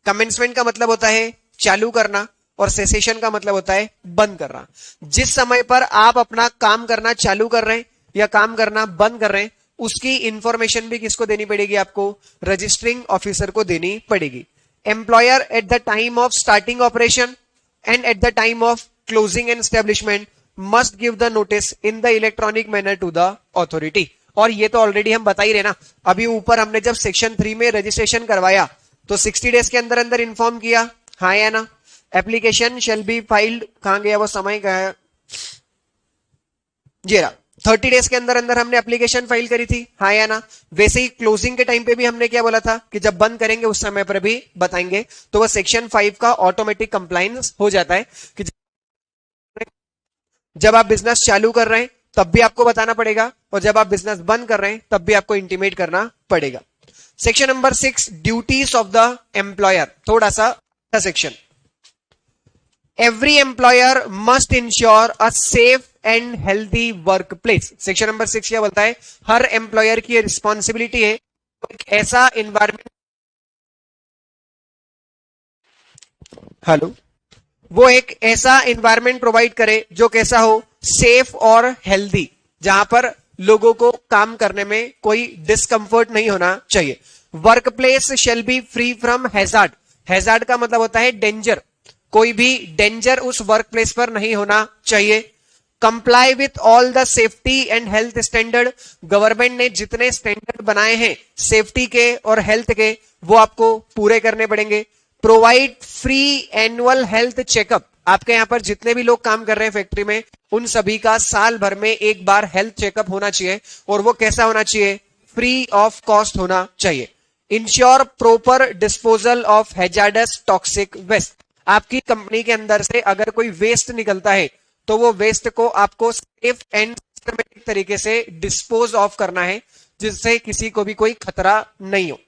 कमेंसमेंट का मतलब होता है चालू करना और सेसेशन का मतलब होता है बंद करना। जिस समय पर आप अपना काम करना चालू कर रहे हैं या काम करना बंद कर रहे हैं, उसकी इंफॉर्मेशन भी किसको देनी पड़ेगी? आपको रजिस्टरिंग ऑफिसर को देनी पड़ेगी। Employer at the time of starting operation and at the time of closing and establishment must give the notice in the electronic manner to the authority। और ये तो ऑलरेडी हम बता ही रहे ना, अभी ऊपर हमने जब सेक्शन 3 में रजिस्ट्रेशन करवाया तो 60 डेज के अंदर अंदर इन्फॉर्म किया, हाँ या ना। एप्लीकेशन शेल बी फाइल्ड, कहां गया वो समय का है, जी रहा, 30 डेज के अंदर अंदर हमने एप्लीकेशन फाइल करी थी, हाँ या ना। वैसे ही क्लोजिंग के टाइम पे भी हमने क्या बोला था कि जब बंद करेंगे उस समय पर भी बताएंगे। तो वो सेक्शन 5 का ऑटोमेटिक कंप्लायंस हो जाता है कि जब आप बिजनेस चालू कर रहे हैं तब भी आपको बताना पड़ेगा और जब आप बिजनेस बंद कर रहे हैं तब भी आपको इंटीमेट करना पड़ेगा। Section number 6, duties of the employer, थोड़ा सा section. Every employer must ensure a safe and healthy work place. Section number 6 क्या बोलता है? हर एम्प्लॉयर की रिस्पॉन्सिबिलिटी है एक ऐसा इन्वायरमेंट, हेलो, वो एक ऐसा इन्वायरमेंट प्रोवाइड करे जो कैसा हो? सेफ और हेल्दी, जहां पर लोगों को काम करने में कोई डिस्कंफर्ट नहीं होना चाहिए। Work place shall be free from hazard. Hazard का मतलब होता है डेंजर, कोई भी डेंजर उस वर्क प्लेस पर नहीं होना चाहिए। Comply with all the safety and health standard. Government ने जितने स्टैंडर्ड बनाए हैं सेफ्टी के और हेल्थ के, वो आपको पूरे करने पड़ेंगे। Provide free annual health checkup. आपके यहां पर जितने भी लोग काम कर रहे हैं फैक्ट्री में, उन सभी का साल भर में एक बार हेल्थ चेकअप होना चाहिए और वो कैसा होना चाहिए? फ्री ऑफ कॉस्ट होना चाहिए। Ensure proper disposal of hazardous toxic waste. आपकी कंपनी के अंदर से अगर कोई वेस्ट निकलता है तो वो वेस्ट को आपको सेफ एंड सिस्टमैटिक तरीके से डिस्पोज ऑफ करना है, जिससे किसी को भी कोई खतरा नहीं हो।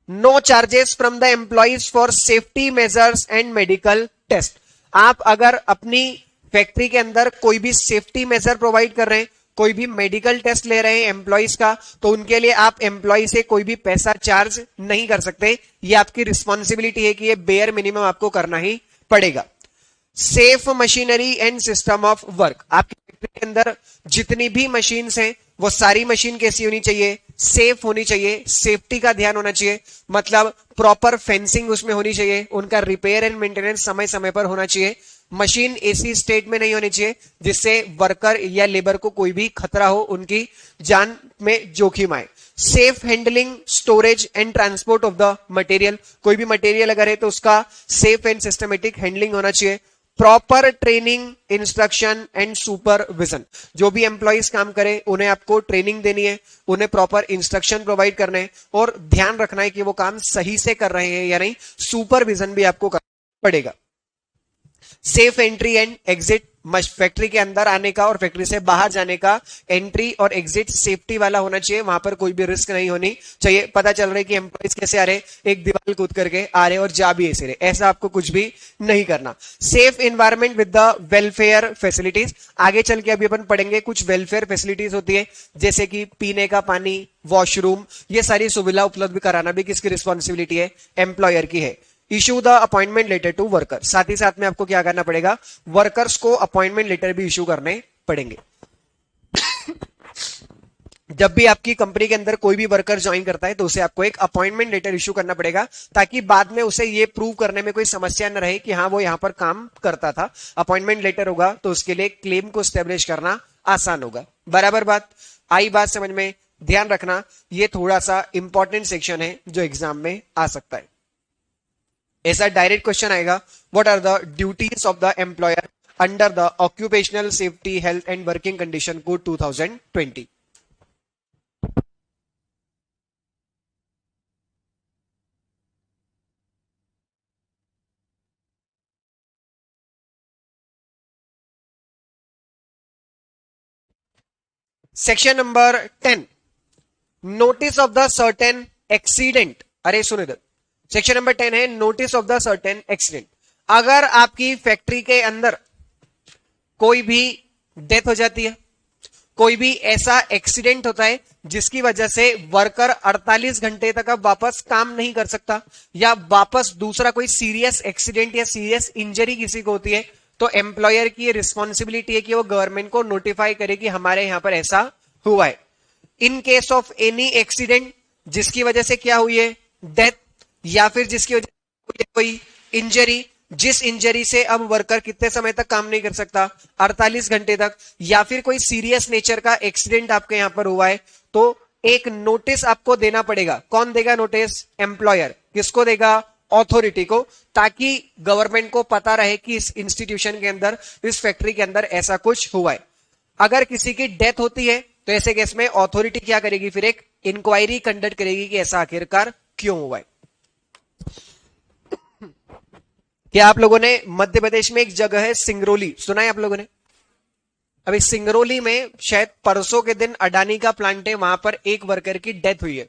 No charges from the employees for safety measures and medical test. आप अगर अपनी फैक्ट्री के अंदर कोई भी सेफ्टी मेजर प्रोवाइड कर रहे हैं, कोई भी मेडिकल टेस्ट ले रहे हैं एम्प्लॉइज का, तो उनके लिए आप एम्प्लॉय से कोई भी पैसा चार्ज नहीं कर सकते। ये आपकी रिस्पॉन्सिबिलिटी है कि ये बेयर मिनिमम आपको करना ही पड़ेगा। Safe machinery and system of work. आपकी फैक्ट्री के अंदर जितनी भी मशीन्स हैं वो सारी मशीन कैसी होनी चाहिए? सेफ होनी चाहिए, सेफ्टी का ध्यान होना चाहिए, मतलब प्रॉपर फेंसिंग उसमें होनी चाहिए, उनका रिपेयर एंड मेंटेनेंस समय समय पर होना चाहिए। मशीन ऐसी स्टेट में नहीं होनी चाहिए जिससे वर्कर या लेबर को कोई भी खतरा हो, उनकी जान में जोखिम आए। Safe handling, storage and transport of the material. कोई भी मटेरियल अगर है तो उसका सेफ एंड सिस्टमेटिक हैंडलिंग होना चाहिए। Proper training, instruction and supervision. जो भी एम्प्लॉइज काम करें उन्हें आपको ट्रेनिंग देनी है, उन्हें प्रॉपर इंस्ट्रक्शन प्रोवाइड करने हैं और ध्यान रखना है कि वो काम सही से कर रहे हैं या नहीं। सुपरविजन भी आपको करना पड़ेगा। Safe entry and exit. Factory के अंदर आने का और फैक्ट्री से बाहर जाने का एंट्री और एग्जिट सेफ्टी वाला होना चाहिए, वहां पर कोई भी रिस्क नहीं होनी चाहिए। पता चल रहा है कि एम्प्लॉइज कैसे आ रहे, एक दीवार कूद करके आ रहे और जा भी ऐसे रहे, ऐसा आपको कुछ भी नहीं करना। Safe environment with the welfare facilities. आगे चल के अभी अपन पढ़ेंगे कुछ वेलफेयर फैसिलिटीज होती है, जैसे कि पीने का पानी, वॉशरूम, ये सारी सुविधा उपलब्ध कराना भी किसकी रिस्पॉन्सिबिलिटी है? एम्प्लॉयर की है। Issue the appointment letter to worker. साथ ही साथ में आपको क्या करना पड़ेगा? वर्कर्स को अपॉइंटमेंट लेटर भी इशू करने पड़ेंगे। जब भी आपकी कंपनी के अंदर कोई भी वर्कर ज्वाइन करता है तो उसे आपको एक अपॉइंटमेंट लेटर इशू करना पड़ेगा, ताकि बाद में उसे ये प्रूव करने में कोई समस्या न रहे कि हाँ वो यहां पर काम करता था। अपॉइंटमेंट लेटर होगा तो उसके लिए क्लेम को स्टेब्लिश करना आसान होगा। बराबर बात आई? बात समझ में? ध्यान रखना, ये थोड़ा सा इंपॉर्टेंट सेक्शन है जो एग्जाम में आ सकता है। ऐसा डायरेक्ट क्वेश्चन आएगा, what are the duties of the employer under the occupational safety health and working condition code 2020। Section number 10, notice of the certain accident. अरे सुनो इधर, सेक्शन नंबर 10 है notice of the certain accident. अगर आपकी factory के अंदर कोई भी डेथ हो जाती है, कोई भी ऐसा एक्सीडेंट होता है जिसकी वजह से वर्कर 48 घंटे तक अब वापस काम नहीं कर सकता, या वापस दूसरा कोई सीरियस एक्सीडेंट या सीरियस इंजरी किसी को होती है, तो एम्प्लॉयर की ये रिस्पॉन्सिबिलिटी है कि वो गवर्नमेंट को नोटिफाई करे कि हमारे यहां पर ऐसा हुआ है। In case of any accident जिसकी वजह से क्या हुई है, डेथ, या फिर जिसकी वजह से कोई इंजरी, जिस इंजरी से अब वर्कर कितने समय तक काम नहीं कर सकता, 48 घंटे तक, या फिर कोई सीरियस नेचर का एक्सीडेंट आपके यहां पर हुआ है, तो एक नोटिस आपको देना पड़ेगा। कौन देगा नोटिस? एम्प्लॉयर। किसको देगा? अथॉरिटी को, ताकि गवर्नमेंट को पता रहे कि इस इंस्टीट्यूशन के अंदर, इस फैक्ट्री के अंदर ऐसा कुछ हुआ है। अगर किसी की डेथ होती है तो ऐसे केस में अथॉरिटी क्या करेगी? फिर एक इंक्वायरी कंडक्ट करेगी कि ऐसा आखिरकार क्यों हुआ है। क्या आप लोगों ने मध्य प्रदेश में एक जगह है सिंगरौली, सुना है आप लोगों ने? अभी सिंगरौली में शायद परसों के दिन अडानी का प्लांट है, वहां पर एक वर्कर की डेथ हुई है,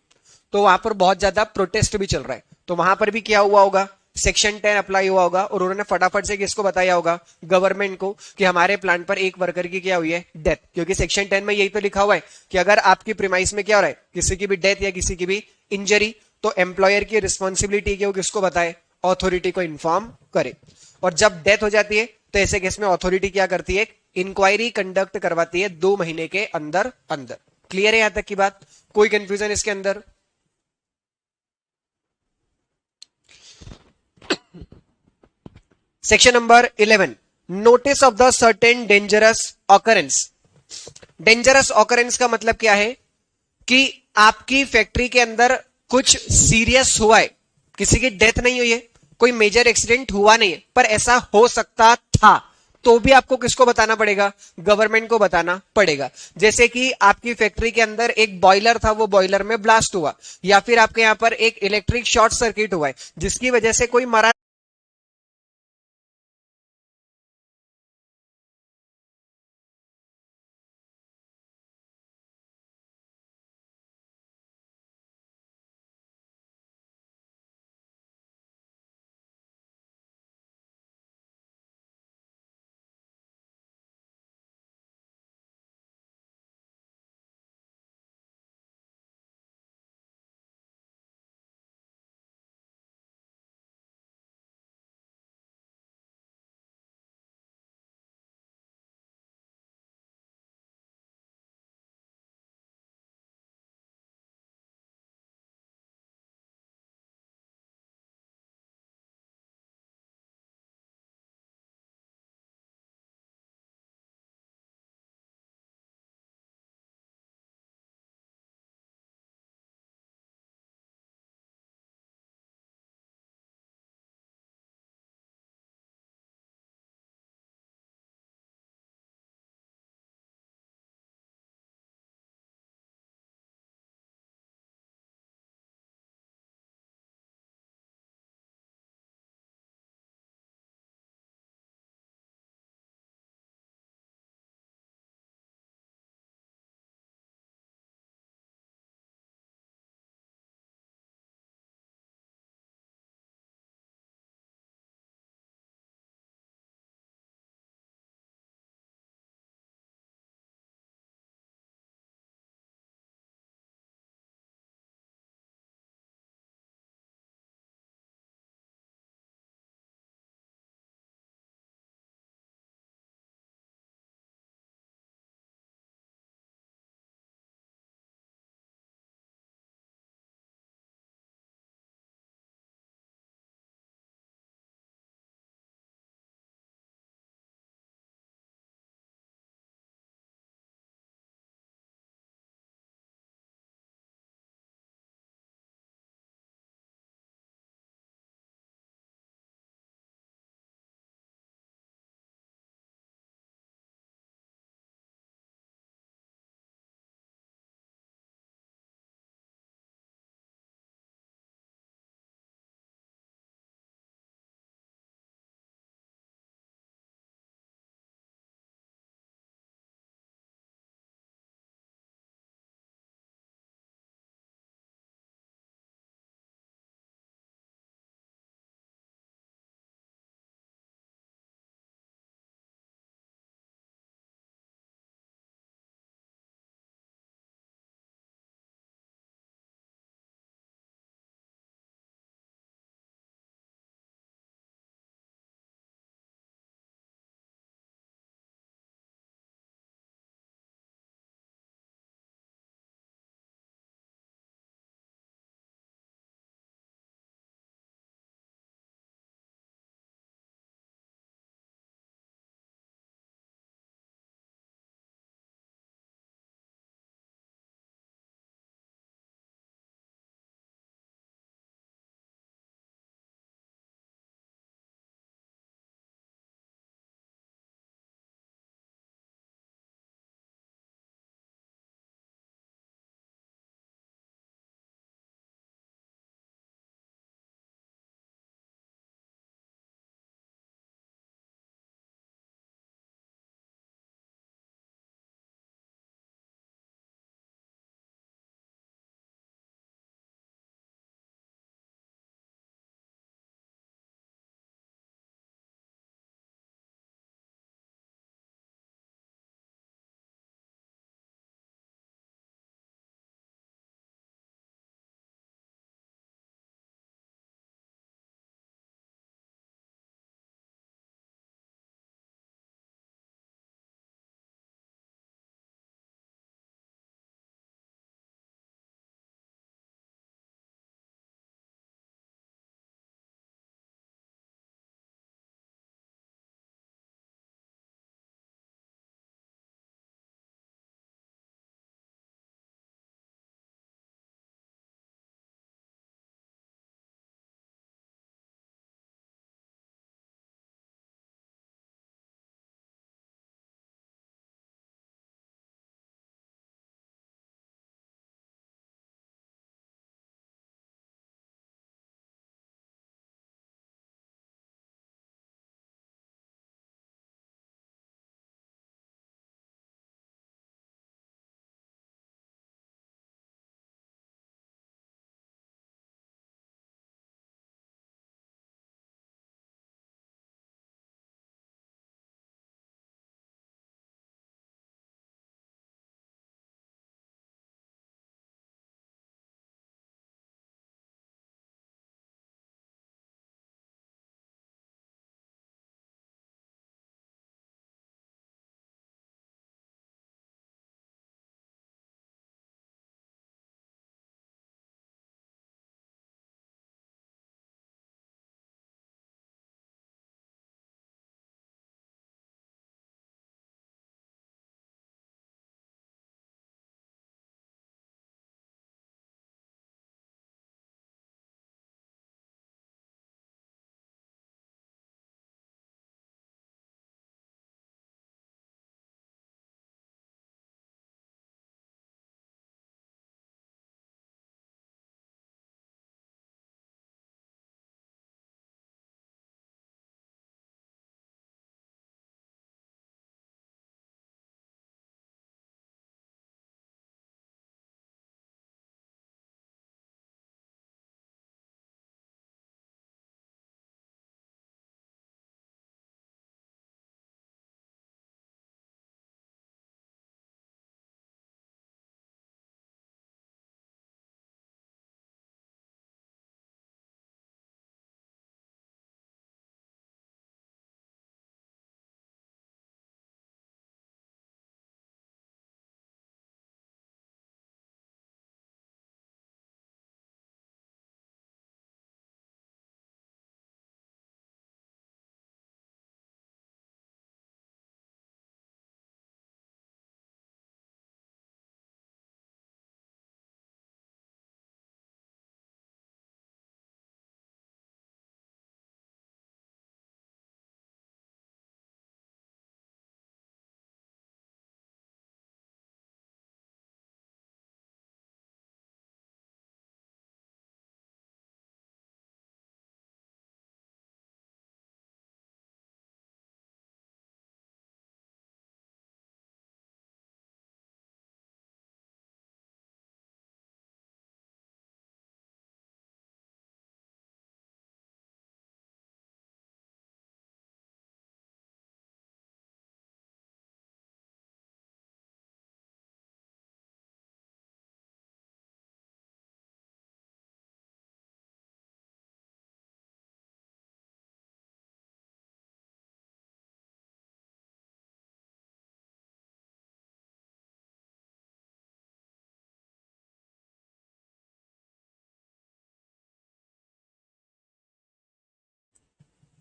तो वहां पर बहुत ज्यादा प्रोटेस्ट भी चल रहा है। तो वहां पर भी क्या हुआ होगा? सेक्शन 10 अप्लाई हुआ होगा, और उन्होंने फटाफट से किसको बताया होगा? गवर्नमेंट को, कि हमारे प्लांट पर एक वर्कर की क्या हुई है? डेथ। क्योंकि सेक्शन 10 में यही तो लिखा हुआ है कि अगर आपकी प्रीमाइस में क्या हो रहा है, किसी की भी डेथ या किसी की भी इंजरी, तो एम्प्लॉयर की रिस्पॉन्सिबिलिटी है वो किसको बताए? अथॉरिटी को इन्फॉर्म करे। और जब डेथ हो जाती है तो ऐसे केस में अथॉरिटी क्या करती है? इंक्वायरी कंडक्ट करवाती है 2 महीने के अंदर अंदर। क्लियर है यहां तक की बात? कोई कंफ्यूजन इसके अंदर? Section number 11, notice of the certain dangerous occurrence. Dangerous occurrence का मतलब क्या है? कि आपकी फैक्ट्री के अंदर कुछ सीरियस हुआ है, किसी की डेथ नहीं हुई है, कोई मेजर एक्सीडेंट हुआ नहीं है, पर ऐसा हो सकता था, तो भी आपको किसको बताना पड़ेगा? गवर्नमेंट को बताना पड़ेगा। जैसे कि आपकी फैक्ट्री के अंदर एक बॉयलर था, वो बॉयलर में ब्लास्ट हुआ, या फिर आपके यहां पर एक इलेक्ट्रिक शॉर्ट सर्किट हुआ है जिसकी वजह से कोई मरा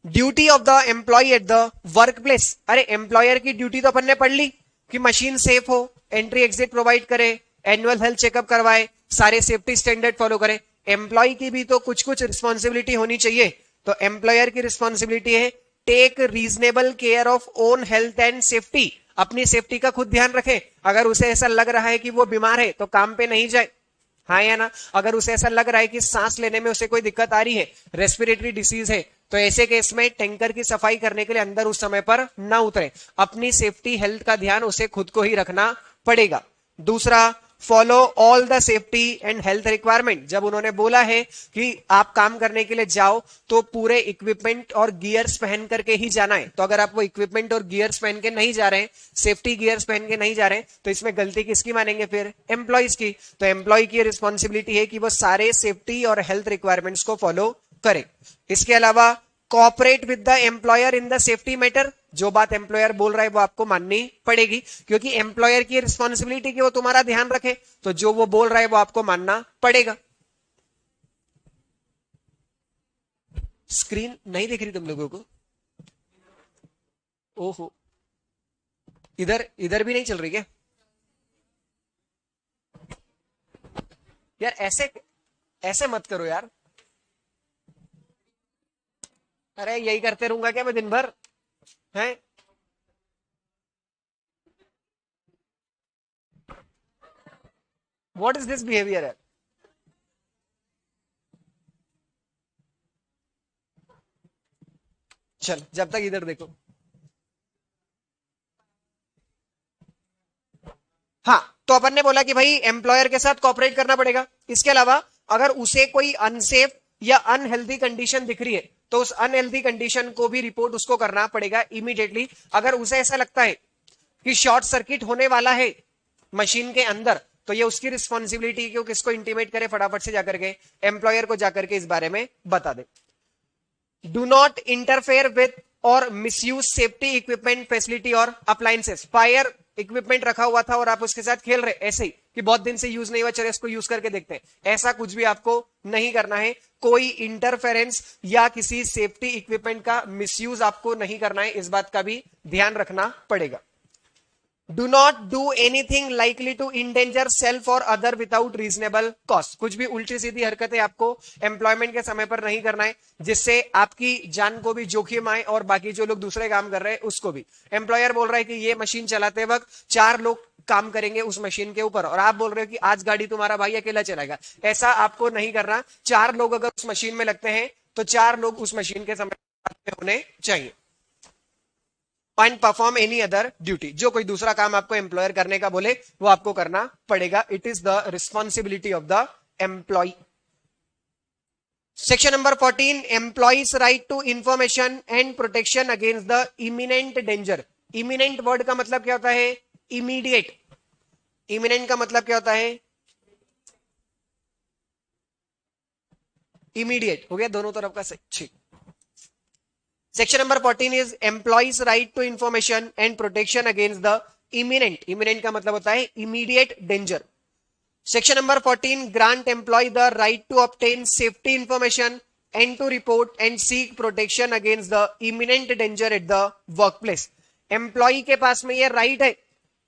duty of the employee at the work place. अरे एम्प्लॉयर की ड्यूटी तो अपन ने पढ़ ली कि मशीन सेफ हो, एंट्री एग्जिट प्रोवाइड करे, एनुअल हेल्थ चेकअप करवाए, सारे सेफ्टी स्टैंडर्ड फॉलो करे। एम्प्लॉय की भी तो कुछ कुछ रिस्पॉन्सिबिलिटी होनी चाहिए। तो एम्प्लॉयर की रिस्पॉन्सिबिलिटी है take reasonable care of own health and safety. अपनी सेफ्टी का खुद ध्यान रखे। अगर उसे ऐसा लग रहा है कि वो बीमार है तो काम पे नहीं जाए, हाँ या ना। अगर उसे ऐसा लग रहा है कि सांस लेने में उसे कोई दिक्कत आ रही है, रेस्पिरेटरी डिसीज है, तो ऐसे केस में टैंकर की सफाई करने के लिए अंदर उस समय पर ना उतरे। अपनी सेफ्टी हेल्थ का ध्यान उसे खुद को ही रखना पड़ेगा। दूसरा, follow all the safety and health requirement. जब उन्होंने बोला है कि आप काम करने के लिए जाओ तो पूरे इक्विपमेंट और गियर्स पहन करके ही जाना है। तो अगर आप वो इक्विपमेंट और गियर्स पहन के नहीं जा रहे हैं, सेफ्टी गियर्स पहन के नहीं जा रहे हैं, तो इसमें गलती किसकी मानेंगे फिर? एम्प्लॉयज की। तो एम्प्लॉय की रिस्पॉन्सिबिलिटी है कि वो सारे सेफ्टी और हेल्थ रिक्वायरमेंट्स को फॉलो करे। इसके अलावा cooperate with the employer in the safety matter. जो बात एम्प्लॉयर बोल रहा है वो आपको माननी पड़ेगी, क्योंकि एम्प्लॉयर की रिस्पॉन्सिबिलिटी कि वो तुम्हारा ध्यान रखे, तो जो वो बोल रहा है वो आपको मानना पड़ेगा। स्क्रीन नहीं दिख रही तुम लोगों को? ओहो, इधर इधर भी नहीं चल रही क्या यार? ऐसे ऐसे मत करो यार। अरे यही करते रहूंगा क्या मैं दिन भर? हैं? व्हाट इज दिस बिहेवियर है? चल जब तक इधर देखो। हाँ, तो अपन ने बोला कि भाई एम्प्लॉयर के साथ कॉपरेट करना पड़ेगा। इसके अलावा अगर उसे कोई अनसेफ या अनहेल्दी कंडीशन दिख रही है तो उस अनहेल्दी कंडीशन को भी रिपोर्ट उसको करना पड़ेगा इमीडिएटली। अगर उसे ऐसा लगता है कि शॉर्ट सर्किट होने वाला है मशीन के अंदर, तो ये उसकी रिस्पॉन्सिबिलिटी कि वो किसको इंटीमेट करे, फटाफट से जाकर के एम्प्लॉयर को जाकर के इस बारे में बता दे। डू नॉट इंटरफेयर विथ और मिसयूज सेफ्टी इक्विपमेंट फैसिलिटी और अप्लायंसेस। फायर इक्विपमेंट रखा हुआ था और आप उसके साथ खेल रहे ऐसे ही कि बहुत दिन से यूज नहीं हुआ, चले इसको यूज करके देखते हैं, ऐसा कुछ भी आपको नहीं करना है। कोई इंटरफेरेंस या किसी सेफ्टी इक्विपमेंट का मिसयूज आपको नहीं करना है, इस बात का भी ध्यान रखना पड़ेगा। Do not do anything likely to endanger self और अदर विदाउट रीजनेबल कॉस्ट। कुछ भी उल्टी सीधी हरकतें आपको एम्प्लॉयमेंट के समय पर नहीं करना है जिससे आपकी जान को भी जोखिम आए और बाकी जो लोग दूसरे काम कर रहे हैं उसको भी। एम्प्लॉयर बोल रहा है कि ये मशीन चलाते वक्त 4 लोग काम करेंगे उस मशीन के ऊपर, और आप बोल रहे हो कि आज गाड़ी तुम्हारा भाई अकेला चलाएगा। ऐसा आपको नहीं करना। 4 लोग अगर उस मशीन में लगते हैं तो 4 लोग उस मशीन के समय होने चाहिए। And perform any other duty. जो कोई दूसरा काम आपको एम्प्लॉयर करने का बोले वो आपको करना पड़ेगा। It is the responsibility of the employ. Section number 14, employees right to information and protection against the imminent danger. Imminent word का मतलब क्या होता है? इमीडिएट। इमिनेंट का मतलब क्या होता है? इमीडिएट। हो गया दोनों तरफ का सही। Section number 14 is employees right to information and protection against the imminent. Imminent का मतलब होता है immediate danger. Section number 14 grant employ the right to obtain safety information and to report and seek protection against the imminent danger at the work place. Employ के पास में यह right है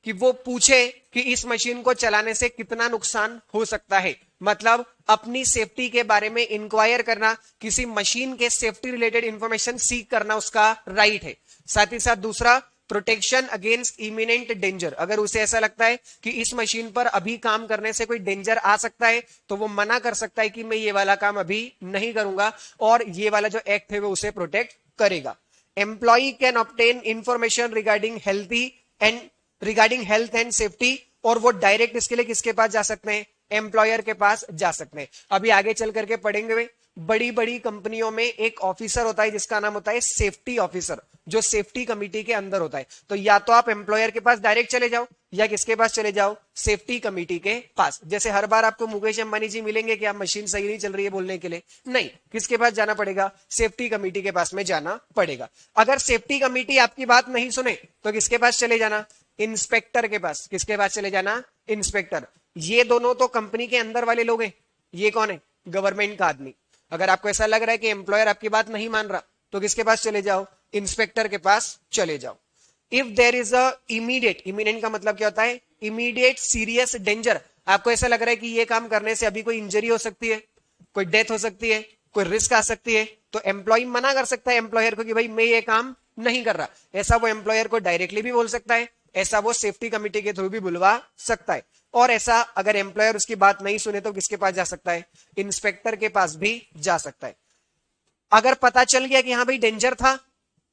कि वो पूछे कि इस मशीन को चलाने से कितना नुकसान हो सकता है। मतलब अपनी सेफ्टी के बारे में इंक्वायर करना, किसी मशीन के सेफ्टी रिलेटेड इंफॉर्मेशन सीख करना उसका राइट है। साथ ही साथ दूसरा, प्रोटेक्शन अगेंस्ट इमिनेंट डेंजर। अगर उसे ऐसा लगता है कि इस मशीन पर अभी काम करने से कोई डेंजर आ सकता है तो वो मना कर सकता है कि मैं ये वाला काम अभी नहीं करूंगा, और ये वाला जो एक्ट है वो उसे प्रोटेक्ट करेगा। Employ can obtain information regarding health and safety, और वो डायरेक्ट इसके लिए किसके पास जा सकते हैं? एम्प्लॉयर के पास जा सकते हैं। अभी आगे चल करके पढ़ेंगे, बड़ी बड़ी कंपनियों में एक ऑफिसर होता है जिसका नाम होता है सेफ्टी ऑफिसर, जो सेफ्टी कमिटी के अंदर होता है। तो या तो आप एम्प्लॉयर के पास डायरेक्ट चले जाओ या किसके पास चले जाओ? सेफ्टी कमिटी के पास। जैसे हर बार आपको मुकेश अंबानी जी मिलेंगे कि आप मशीन सही नहीं चल रही है बोलने के लिए, नहीं, किसके पास जाना पड़ेगा? सेफ्टी कमिटी के पास में जाना पड़ेगा। अगर सेफ्टी कमिटी आपकी बात नहीं सुने तो किसके पास चले जाना? इंस्पेक्टर के पास। किसके पास चले जाना? इंस्पेक्टर। ये दोनों तो कंपनी के अंदर वाले लोग हैं। ये कौन है? गवर्नमेंट का आदमी। अगर आपको ऐसा लग रहा है कि एम्प्लॉयर आपकी बात नहीं मान रहा तो किसके पास चले जाओ, इंस्पेक्टर के पास चले जाओ। If there is a immediate का मतलब क्या होता है, इमीडिएट सीरियस डेंजर, आपको ऐसा लग रहा है कि ये काम करने से अभी कोई इंजरी हो सकती है, कोई डेथ हो सकती है, कोई रिस्क आ सकती है, तो एम्प्लॉय मना कर सकता है एम्प्लॉयर को कि भाई मैं ये काम नहीं कर रहा। ऐसा वो एम्प्लॉयर को डायरेक्टली भी बोल सकता है, ऐसा वो सेफ्टी कमिटी के थ्रू भी बुलवा सकता है। और ऐसा अगर एम्प्लॉयर उसकी बात नहीं सुने तो किसके पास जा सकता है, इंस्पेक्टर के पास भी जा सकता है। अगर पता चल गया कि हाँ भाई डेंजर था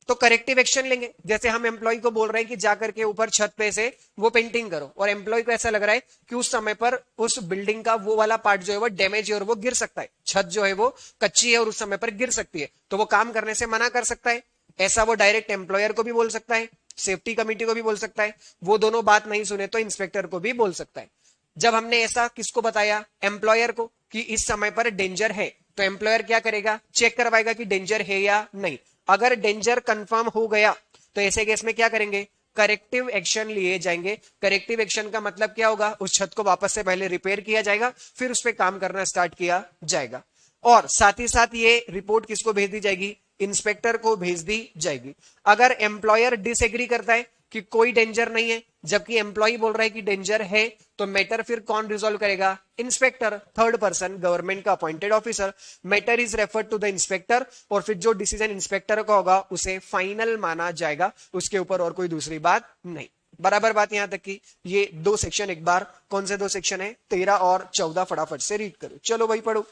तो करेक्टिव एक्शन लेंगे। जैसे हम एम्प्लॉय को बोल रहे हैं कि जाकर के ऊपर छत पे से वो पेंटिंग करो, और एम्प्लॉय को ऐसा लग रहा है कि उस समय पर उस बिल्डिंग का वो वाला पार्ट जो है वो डैमेज है और वो गिर सकता है, छत जो है वो कच्ची है और उस समय पर गिर सकती है, तो वो काम करने से मना कर सकता है। ऐसा वो डायरेक्ट एम्प्लॉयर को भी बोल सकता है, सेफ्टी कमिटी को भी बोल सकता है। वो दोनों बात नहीं सुने तो इंस्पेक्टर को भी बोल सकता है। जब हमने ऐसा किसको बताया, एम्प्लॉयर को, कि इस समय पर डेंजर है, तो एम्प्लॉयर क्या करेगा, चेक करवाएगा कि डेंजर है या नहीं। अगर डेंजर कंफर्म हो गया तो ऐसे केस में क्या करेंगे, करेक्टिव एक्शन लिए जाएंगे। करेक्टिव एक्शन का मतलब क्या होगा, उस छत को वापस से पहले रिपेयर किया जाएगा, फिर उस पर काम करना स्टार्ट किया जाएगा। और साथ ही साथ ये रिपोर्ट किसको भेज दी जाएगी, इंस्पेक्टर को भेज दी जाएगी। अगर एम्प्लॉयर डिसएग्री करता है कि कोई डेंजर नहीं है, जबकि एम्प्लॉय बोल रहा है कि डेंजर है, तो मैटर फिर कौन रिजॉल्व करेगा, इंस्पेक्टर, थर्ड पर्सन, गवर्नमेंट का appointed officer. Matter is referred to the inspector, और फिर जो डिसीजन इंस्पेक्टर का होगा उसे फाइनल माना जाएगा, उसके ऊपर और कोई दूसरी बात नहीं। बराबर बात यहां तक की। ये दो सेक्शन एक बार, कौन से दो सेक्शन है, 13 और 14, फटाफट से रीड करो। चलो भाई पढ़ो।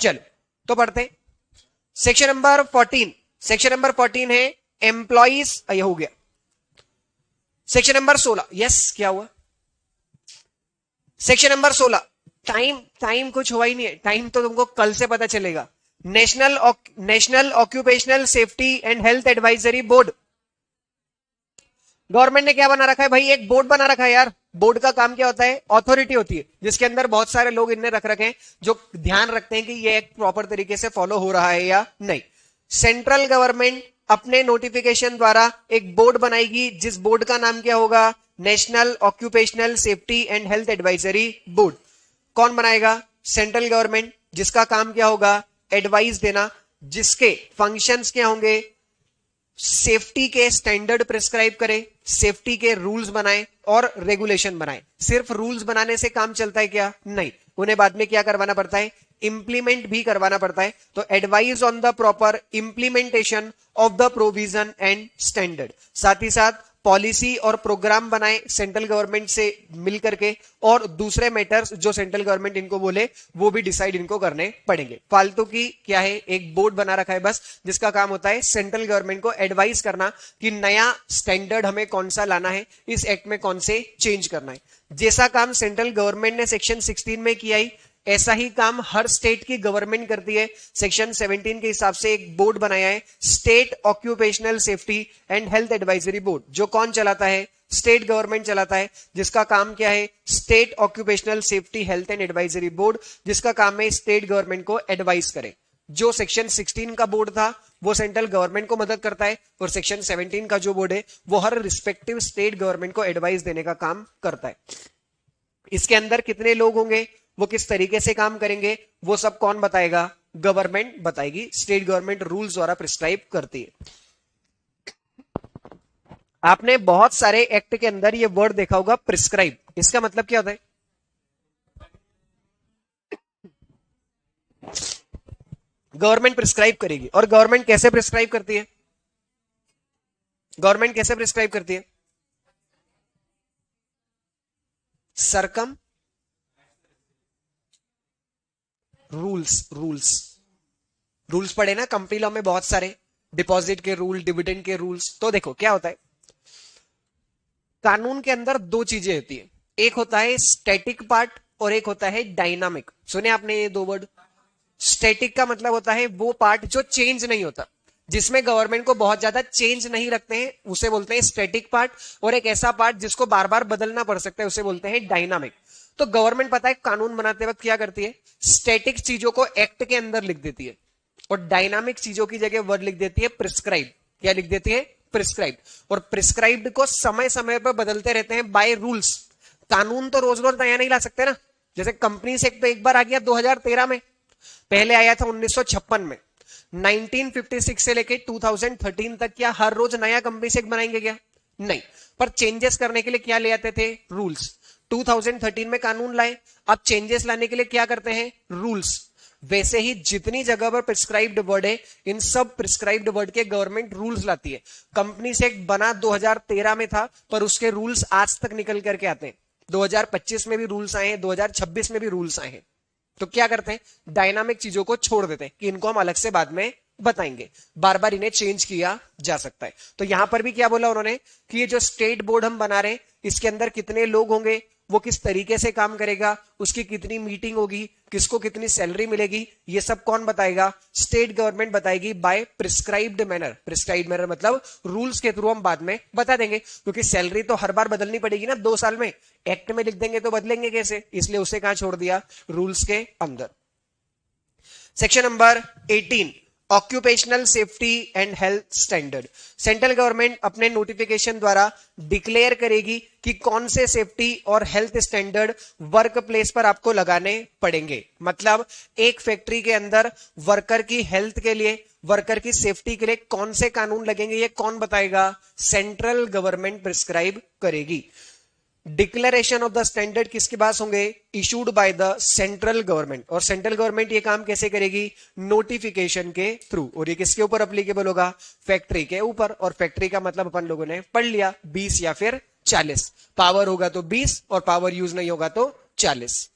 चलो तो पढ़ते। सेक्शन नंबर 14, सेक्शन नंबर 14 है एम्प्लॉइज, ये हो गया। सेक्शन नंबर 16, यस क्या हुआ? सेक्शन नंबर 16, टाइम कुछ हुआ ही नहीं है, टाइम तो तुमको कल से पता चलेगा। National occupational safety and health advisory board, government ने क्या बना रखा है भाई? एक बोर्ड बना रखा है यार। बोर्ड का काम क्या होता है? अथॉरिटी होती है, जिसके अंदर बहुत सारे लोग इनने रख रखे हैं जो ध्यान रखते हैं कि ये एक प्रॉपर तरीके से फॉलो हो रहा है या नहीं। सेंट्रल गवर्नमेंट अपने नोटिफिकेशन द्वारा एक बोर्ड बनाएगी, जिस बोर्ड का नाम क्या होगा? National occupational safety and health advisory board. कौन बनाएगा? सेंट्रल गवर्नमेंट, जिसका काम क्या होगा? एडवाइस देना, जिसके फंक्शंस क्या होंगे? सेफ्टी के स्टैंडर्ड प्रिस्क्राइब करे, सेफ्टी के रूल्स बनाए और रेगुलेशन बनाए। सिर्फ रूल्स बनाने से काम चलता है क्या? नहीं, उन्हें बाद में क्या करवाना पड़ता है? इंप्लीमेंट भी करवाना पड़ता है। तो advise on the proper implementation of the provision and standard, साथ ही साथ पॉलिसी और प्रोग्राम बनाए सेंट्रल गवर्नमेंट से मिलकर के, और दूसरे मैटर्स जो सेंट्रल गवर्नमेंट इनको बोले वो भी डिसाइड इनको करने पड़ेंगे। फालतू की क्या है? एक बोर्ड बना रखा है बस, जिसका काम होता है सेंट्रल गवर्नमेंट को एडवाइस करना कि नया स्टैंडर्ड हमें कौन सा लाना है, इस एक्ट में कौन से चेंज करना है। जैसा काम सेंट्रल गवर्नमेंट ने सेक्शन 16 में किया ही, ऐसा ही काम हर स्टेट की गवर्नमेंट करती है। सेक्शन 17 के हिसाब से एक बोर्ड बनाया है, state occupational safety and health advisory board, जो कौन चलाता है? स्टेट गवर्नमेंट चलाता है, जिसका काम क्या है? State occupational safety health and advisory board, जिसका काम है स्टेट गवर्नमेंट को एडवाइस करे। जो सेक्शन 16 का बोर्ड था वो सेंट्रल गवर्नमेंट को मदद करता है, और सेक्शन 17 का जो बोर्ड है वो हर रिस्पेक्टिव स्टेट गवर्नमेंट को एडवाइस देने का काम करता है। इसके अंदर कितने लोग होंगे, वो किस तरीके से काम करेंगे, वो सब कौन बताएगा? गवर्नमेंट बताएगी। स्टेट गवर्नमेंट रूल्स द्वारा प्रिस्क्राइब करती है। आपने बहुत सारे एक्ट के अंदर ये वर्ड देखा होगा, प्रिस्क्राइब। इसका मतलब क्या होता है? गवर्नमेंट प्रिस्क्राइब करेगी। और गवर्नमेंट कैसे प्रिस्क्राइब करती है? गवर्नमेंट कैसे प्रिस्क्राइब करती है? सरकम रूल्स पढ़े ना कंपनी लॉ में बहुत सारे, डिपॉजिट के रूल, डिविडेंड के रूल्स। तो देखो क्या होता है, कानून के अंदर दो चीजें होती है, एक होता है स्टैटिक पार्ट और एक होता है डायनामिक। सुने आपने ये दो वर्ड? स्टैटिक का मतलब होता है वो पार्ट जो चेंज नहीं होता, जिसमें गवर्नमेंट को बहुत ज्यादा चेंज नहीं रखते हैं, उसे बोलते हैं स्टैटिक पार्ट। और एक ऐसा पार्ट जिसको बार बार बदलना पड़ सकता है, उसे बोलते हैं डायनामिक। तो गवर्नमेंट पता है कानून बनाते वक्त क्या करती है? स्टैटिक चीजों को एक्ट के अंदर लिख देती है, और डायनामिक चीजों की जगह वर्ड लिख देती है प्रिस्क्राइब। क्या लिख देती है? प्रिस्क्राइब। और प्रिस्क्राइब्ड को समय समय पर बदलते रहते हैं बाय रूल्स। कानून तो रोज रोज नया नहीं ला सकते ना। जैसे कंपनी से एक बार आ गया 2013 में, पहले आया था 1956 में। 1956 से लेके 2013 तक क्या हर रोज नया कंपनी से बनाएंगे क्या? नहीं, पर चेंजेस करने के लिए क्या ले आते थे? रूल्स। 2013 में कानून लाए, अब चेंजेस लाने के लिए क्या करते हैं? रूल्स। वैसे ही जितनी जगह पर प्रिस्क्राइब्ड वर्ड है, इन सब प्रिस्क्राइब्ड वर्ड के गवर्नमेंट रूल्स लाती है। कंपनी से एक बना 2013 में था, पर उसके रूल्स आज तक निकल करके आते हैं। 2025 में भी रूल्स आए हैं, 2026 में भी रूल्स आए हैं। तो क्या करते हैं? डायनामिक चीजों को छोड़ देते हैं कि इनको हम अलग से बाद में बताएंगे, बार बार इन्हें चेंज किया जा सकता है। तो यहां पर भी क्या बोला उन्होंने कि ये जो स्टेट बोर्ड हम बना रहे हैं, इसके अंदर कितने लोग होंगे, वो किस तरीके से काम करेगा, उसकी कितनी मीटिंग होगी, किसको कितनी सैलरी मिलेगी, ये सब कौन बताएगा? स्टेट गवर्नमेंट बताएगी by prescribed manner. Prescribed manner मतलब रूल्स के थ्रू हम बाद में बता देंगे, क्योंकि सैलरी तो हर बार बदलनी पड़ेगी ना 2 साल में। एक्ट में लिख देंगे तो बदलेंगे कैसे, इसलिए उसे कहां छोड़ दिया? रूल्स के अंदर। Section number 18, occupational safety and health standard. Central government अपने नोटिफिकेशन द्वारा डिक्लेयर करेगी कि कौन से सेफ्टी और हेल्थ स्टैंडर्ड वर्क प्लेस पर आपको लगाने पड़ेंगे। मतलब एक फैक्ट्री के अंदर वर्कर की हेल्थ के लिए, वर्कर की सेफ्टी के लिए कौन से कानून लगेंगे, ये कौन बताएगा? सेंट्रल गवर्नमेंट प्रिस्क्राइब करेगी। डिक्लेरेशन ऑफ द स्टैंडर्ड किसके पास होंगे? Issued by the central government. और सेंट्रल गवर्नमेंट ये काम कैसे करेगी? नोटिफिकेशन के थ्रू। और ये किसके ऊपर अप्लीकेबल होगा? फैक्ट्री के ऊपर। और फैक्ट्री का मतलब अपन लोगों ने पढ़ लिया, 20 या फिर 40। पावर होगा तो 20 और पावर यूज नहीं होगा तो 40।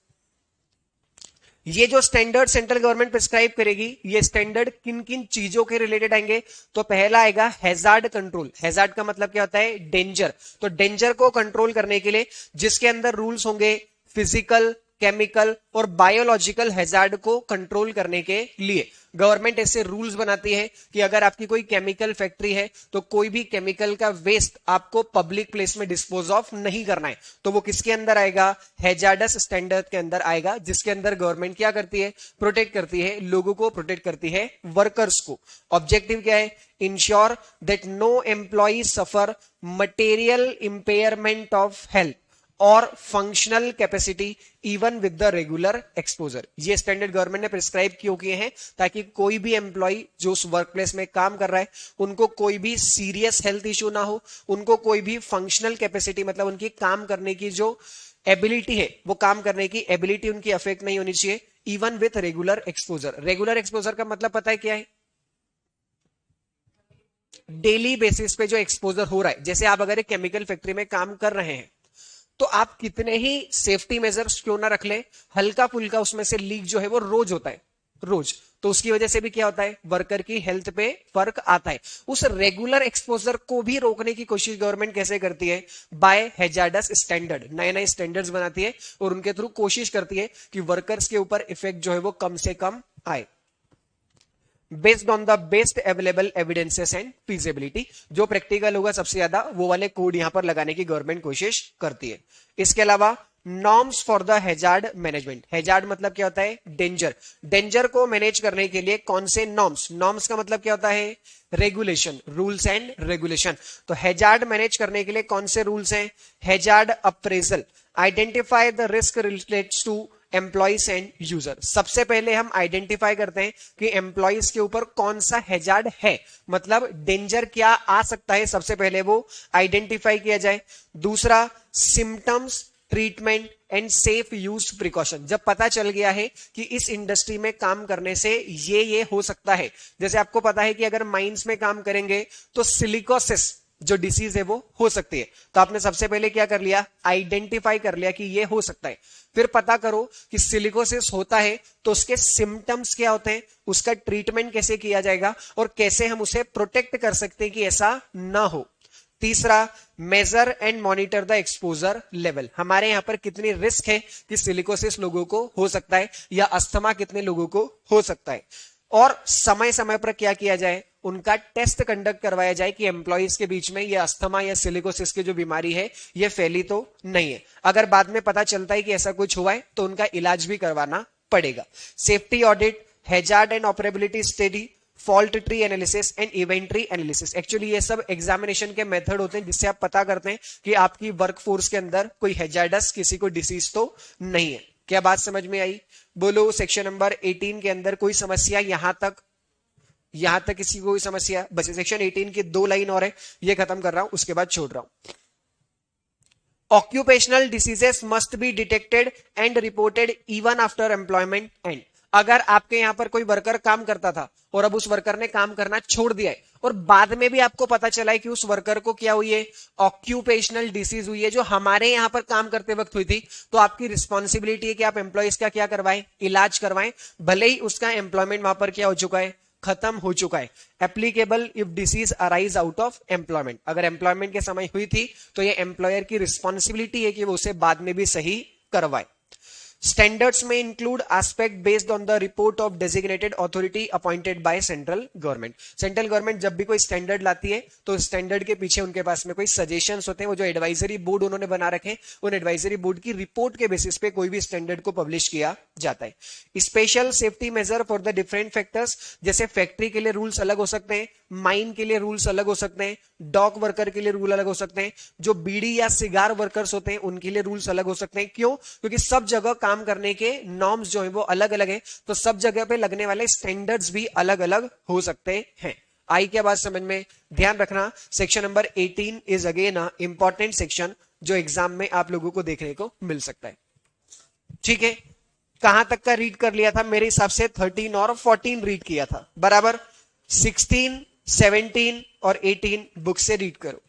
ये जो स्टैंडर्ड सेंट्रल गवर्नमेंट प्रिस्क्राइब करेगी, ये स्टैंडर्ड किन किन चीजों के रिलेटेड आएंगे? तो पहला आएगा हैजार्ड कंट्रोल। हैजार्ड का मतलब क्या होता है? डेंजर। तो डेंजर को कंट्रोल करने के लिए जिसके अंदर रूल्स होंगे फिजिकल, केमिकल और बायोलॉजिकल हैजार्ड को कंट्रोल करने के लिए गवर्नमेंट ऐसे रूल्स बनाती है कि अगर आपकी कोई केमिकल फैक्ट्री है तो कोई भी केमिकल का वेस्ट आपको पब्लिक प्लेस में डिस्पोज ऑफ नहीं करना है। तो वो किसके अंदर आएगा? हैजार्डस स्टैंडर्ड के अंदर आएगा, जिसके अंदर गवर्नमेंट क्या करती है? प्रोटेक्ट करती है लोगों को, प्रोटेक्ट करती है वर्कर्स को। ऑब्जेक्टिव क्या है? Ensure that no employ suffer material impairment of health और functional capacity even with the regular exposure. ये स्टैंडर्ड गवर्नमेंट ने प्रिस्क्राइब क्यों किए हैं? ताकि कोई भी एम्प्लॉय जो उस वर्क प्लेस में काम कर रहा है उनको कोई भी सीरियस हेल्थ इश्यू ना हो, उनको कोई भी फंक्शनल कैपेसिटी मतलब उनकी काम करने की जो एबिलिटी है, वो काम करने की एबिलिटी उनकी अफेक्ट नहीं होनी चाहिए, even with regular exposure. Regular exposure का मतलब पता है क्या है? डेली बेसिस पे जो एक्सपोजर हो रहा है। जैसे आप अगर एक केमिकल फैक्ट्री में काम कर रहे हैं तो आप कितने ही सेफ्टी मेजर्स क्यों ना रख ले, हल्का फुल्का उसमें से लीक जो है वो रोज होता है, रोज। तो उसकी वजह से भी क्या होता है? वर्कर की हेल्थ पे फर्क आता है। उस रेगुलर एक्सपोजर को भी रोकने की कोशिश गवर्नमेंट कैसे करती है? By hazardous standard. नए नए स्टैंडर्ड्स बनाती है और उनके थ्रू कोशिश करती है कि वर्कर्स के ऊपर इफेक्ट जो है वो कम से कम आए, based on the best available evidences and feasibility. जो प्रैक्टिकल होगा सबसे ज्यादा वो वाले कोड यहां पर लगाने की गवर्नमेंट कोशिश करती है। इसके अलावा norms for the hazard management. Hazard मतलब क्या होता है? डेंजर। डेंजर को मैनेज करने के लिए कौन से नॉर्म्स? नॉर्म्स का मतलब क्या होता है? Regulation, rules and regulation. तो हैजार्ड मैनेज करने के लिए कौन से रूल्स हैं? Hazard appraisal, identify the risk related to employees and user. सबसे पहले हम आइडेंटिफाई करते हैं कि एम्प्लॉइज के ऊपर कौन सा हैजार्ड है, मतलब डेंजर क्या आ सकता है, सबसे पहले वो आइडेंटिफाई किया जाए। दूसरा, symptoms, treatment and safe use precaution. जब पता चल गया है कि इस इंडस्ट्री में काम करने से ये हो सकता है, जैसे आपको पता है कि अगर माइंस में काम करेंगे तो सिलिकोसिस जो डिसीज है वो हो सकती है, तो आपने सबसे पहले क्या कर लिया? आइडेंटिफाई कर लिया कि ये हो सकता है। फिर पता करो कि सिलिकोसिस होता है तो उसके सिम्टम्स क्या होते हैं, उसका ट्रीटमेंट कैसे किया जाएगा और कैसे हम उसे प्रोटेक्ट कर सकते हैं कि ऐसा ना हो। तीसरा, measure and monitor the exposure level. हमारे यहां पर कितनी रिस्क है कि सिलिकोसिस लोगों को हो सकता है या अस्थमा कितने लोगों को हो सकता है, और समय समय पर क्या किया जाए? उनका टेस्ट कंडक्ट करवाया जाए कि एम्प्लॉइज के बीच में ये अस्थमा या सिलिकोसिस की जो बीमारी है ये फैली तो नहीं है। अगर बाद में पता चलता है कि ऐसा कुछ हुआ है तो उनका इलाज भी करवाना पड़ेगा। Safety audit, hazard and operability study, fault tree analysis and event tree analysis. Actually ये सब एग्जामिनेशन के मेथड होते हैं जिससे आप पता करते हैं कि आपकी वर्कफोर्स के अंदर कोई हैजार्डस, किसी को डिसीज तो नहीं है। क्या बात समझ में आई? बोलो सेक्शन नंबर 18 के अंदर कोई समस्या? यहां तक किसी को कोई समस्या? बस सेक्शन 18 की 2 लाइन और है, ये खत्म कर रहा हूं, उसके बाद छोड़ रहा हूं। Occupational diseases must be detected and reported even after employment and. अगर आपके यहां पर कोई वर्कर काम करता था और अब उस वर्कर ने काम करना छोड़ दिया है और बाद में भी आपको पता चला है कि उस वर्कर को क्या हुई है? ऑक्यूपेशनल डिसीज हुई है, जो हमारे यहां पर काम करते वक्त हुई थी, तो आपकी रिस्पॉन्सिबिलिटी है कि आप एम्प्लॉइज का क्या करवाएं? इलाज करवाएं, भले ही उसका एम्प्लॉयमेंट वहां पर क्या हो चुका है? खत्म हो चुका है। Applicable if disease arise out of employment. अगर एम्प्लॉयमेंट के समय हुई थी तो ये एम्प्लॉयर की रिस्पॉन्सिबिलिटी है कि वो उसे बाद में भी सही करवाए। स्टैंडर्ड्स में include aspect based on the report of designated authority appointed by central government. Central government जब भी कोई स्टैंडर्ड लाती है तो स्टैंडर्ड के पीछे उनके पास में कोई सजेशंस होते हैं, वो जो एडवाइजरी बोर्ड उन्होंने बना रखे, उन एडवाइजरी बोर्ड की रिपोर्ट के बेसिस पे कोई भी स्टैंडर्ड को पब्लिश किया जाता है। Special safety major for the different factors, जैसे फैक्ट्री के लिए रूल्स अलग हो सकते हैं, माइन के लिए रूल्स अलग हो सकते हैं, डॉक वर्कर के लिए रूल अलग हो सकते हैं, जो बीड़ी या सिगार वर्कर्स होते हैं उनके लिए रूल्स अलग हो सकते हैं। क्यों? क्योंकि सब जगह काम करने के नॉर्म्स जो है वो अलग अलग है, तो सब जगह पे लगने वाले स्टैंडर्ड्स भी अलग अलग हो सकते हैं। आई क्या बात समझ में? ध्यान रखना, section number 18 is again a important section जो एग्जाम में आप लोगों को देखने को मिल सकता है। ठीक है, कहां तक का रीड कर लिया था? मेरे हिसाब से 13 और 14 रीड किया था, बराबर। 16, 17 और 18 बुक से रीड करो।